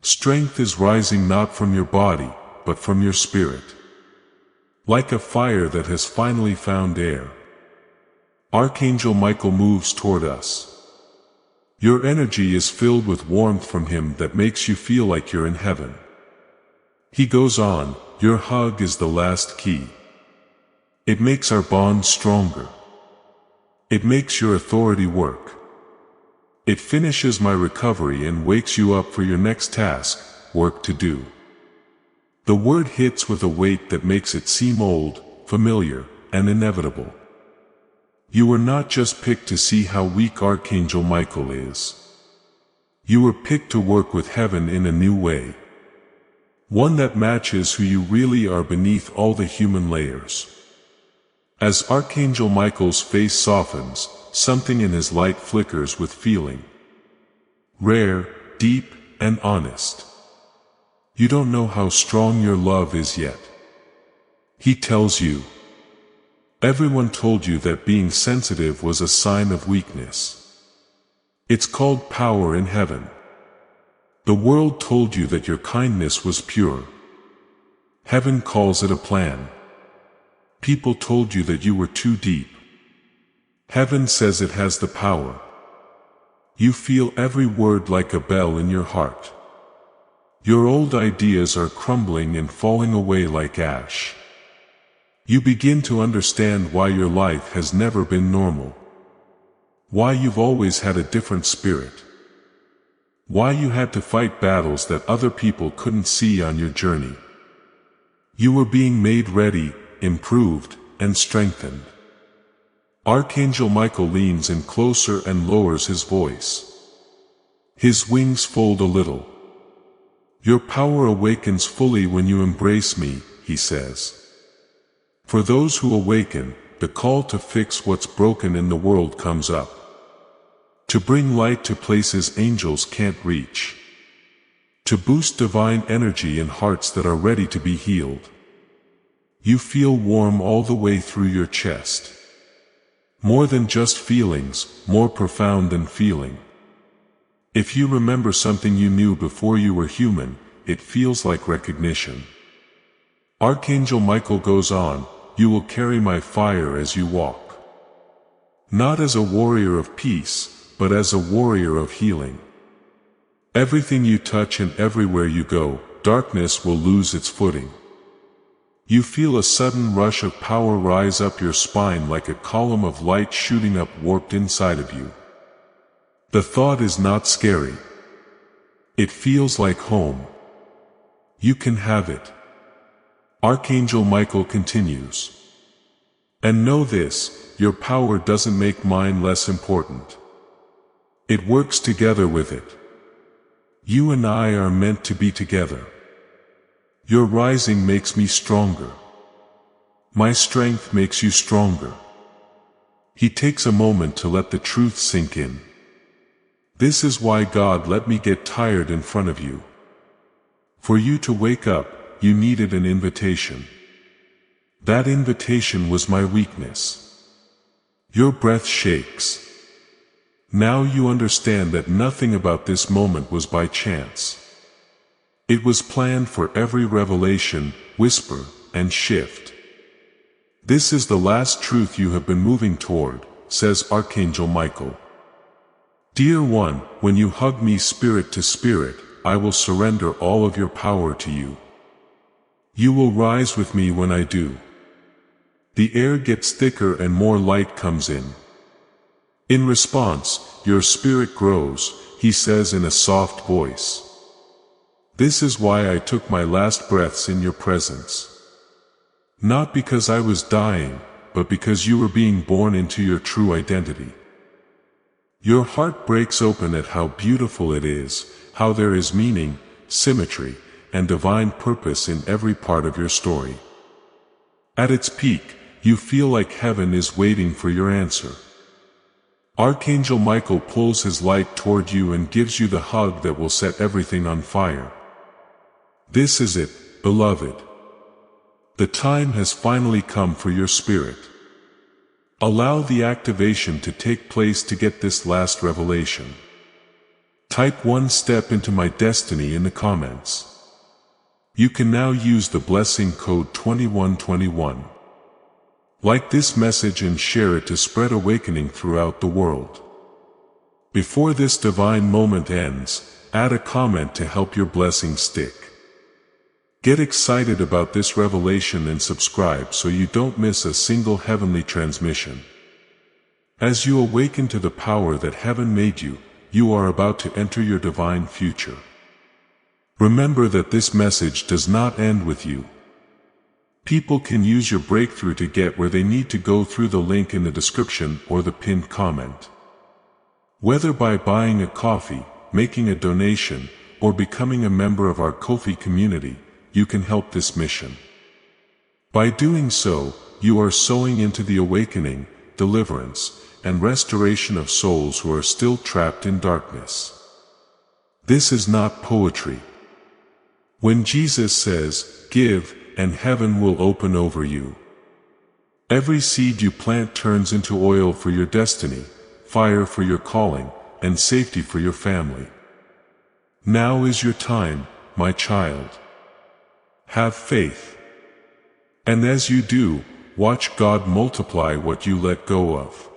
A: Strength is rising not from your body, but from your spirit. Like a fire that has finally found air. Archangel Michael moves toward us. Your energy is filled with warmth from him that makes you feel like you're in heaven. He goes on, your hug is the last key. It makes our bond stronger. It makes your authority work. It finishes my recovery and wakes you up for your next task, work to do. The word hits with a weight that makes it seem old, familiar, and inevitable. You were not just picked to see how weak Archangel Michael is. You were picked to work with heaven in a new way. One that matches who you really are beneath all the human layers. As Archangel Michael's face softens, something in his light flickers with feeling. Rare, deep, and honest. You don't know how strong your love is yet. He tells you. Everyone told you that being sensitive was a sign of weakness. It's called power in heaven. The world told you that your kindness was pure. Heaven calls it a plan. People told you that you were too deep. Heaven says it has the power. You feel every word like a bell in your heart. Your old ideas are crumbling and falling away like ash. You begin to understand why your life has never been normal. Why you've always had a different spirit. Why you had to fight battles that other people couldn't see on your journey. You were being made ready, improved, and strengthened. Archangel Michael leans in closer and lowers his voice. His wings fold a little. Your power awakens fully when you embrace me, he says. For those who awaken, the call to fix what's broken in the world comes up. To bring light to places angels can't reach. To boost divine energy in hearts that are ready to be healed. You feel warm all the way through your chest. More than just feelings, more profound than feeling. If you remember something you knew before you were human, it feels like recognition. Archangel Michael goes on, you will carry my fire as you walk. Not as a warrior of peace, but as a warrior of healing. Everything you touch and everywhere you go, darkness will lose its footing. You feel a sudden rush of power rise up your spine like a column of light shooting up warped inside of you. The thought is not scary. It feels like home. You can have it. Archangel Michael continues. And know this, your power doesn't make mine less important. It works together with it. You and I are meant to be together. Your rising makes me stronger. My strength makes you stronger. He takes a moment to let the truth sink in. This is why God let me get tired in front of you. For you to wake up, you needed an invitation. That invitation was my weakness. Your breath shakes. Now you understand that nothing about this moment was by chance. It was planned for every revelation, whisper, and shift. This is the last truth you have been moving toward, says Archangel Michael. Dear one, when you hug me spirit to spirit, I will surrender all of your power to you. You will rise with me when I do. The air gets thicker and more light comes in. In response, your spirit grows, he says in a soft voice. This is why I took my last breaths in your presence. Not because I was dying, but because you were being born into your true identity. Your heart breaks open at how beautiful it is, how there is meaning, symmetry, and divine purpose in every part of your story. At its peak, you feel like heaven is waiting for your answer. Archangel Michael pulls his light toward you and gives you the hug that will set everything on fire. This is it, beloved. The time has finally come for your spirit. Allow the activation to take place to get this last revelation. Type one step into my destiny in the comments. You can now use the blessing code 2121. Like this message and share it to spread awakening throughout the world. Before this divine moment ends, add a comment to help your blessing stick. Get excited about this revelation and subscribe so you don't miss a single heavenly transmission. As you awaken to the power that heaven made you, you are about to enter your divine future. Remember that this message does not end with you. People can use your breakthrough to get where they need to go through the link in the description or the pinned comment. Whether by buying a coffee, making a donation, or becoming a member of our Ko-fi community, you can help this mission. By doing so, you are sowing into the awakening, deliverance, and restoration of souls who are still trapped in darkness. This is not poetry. When Jesus says, "Give, and heaven will open over you," every seed you plant turns into oil for your destiny, fire for your calling, and safety for your family. Now is your time, my child. Have faith. And as you do, watch God multiply what you let go of.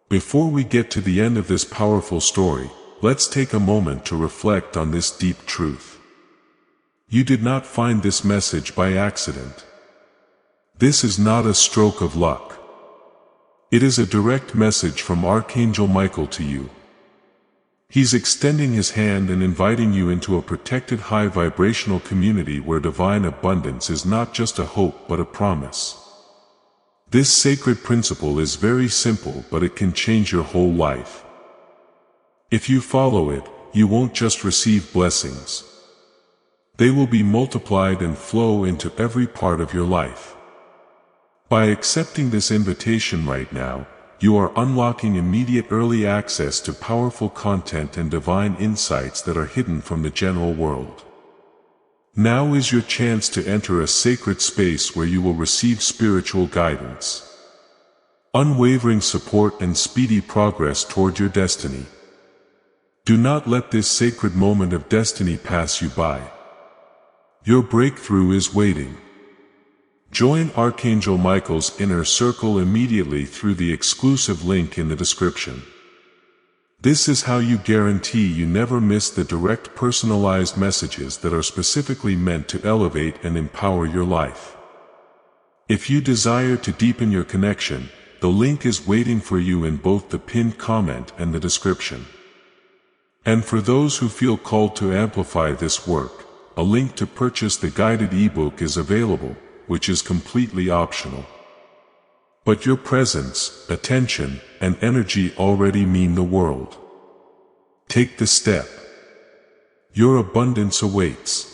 A: Before we get to the end of this powerful story, let's take a moment to reflect on this deep truth. You did not find this message by accident. This is not a stroke of luck. It is a direct message from Archangel Michael to you. He's extending his hand and inviting you into a protected high vibrational community where divine abundance is not just a hope but a promise. This sacred principle is very simple, but it can change your whole life. If you follow it, you won't just receive blessings. They will be multiplied and flow into every part of your life. By accepting this invitation right now, you are unlocking immediate early access to powerful content and divine insights that are hidden from the general world. Now is your chance to enter a sacred space where you will receive spiritual guidance, unwavering support, and speedy progress toward your destiny. Do not let this sacred moment of destiny pass you by. Your breakthrough is waiting. Join Archangel Michael's inner circle immediately through the exclusive link in the description. This is how you guarantee you never miss the direct personalized messages that are specifically meant to elevate and empower your life. If you desire to deepen your connection, the link is waiting for you in both the pinned comment and the description. And for those who feel called to amplify this work, a link to purchase the guided ebook is available, which is completely optional. But your presence, attention, and energy already mean the world. Take the step. Your abundance awaits.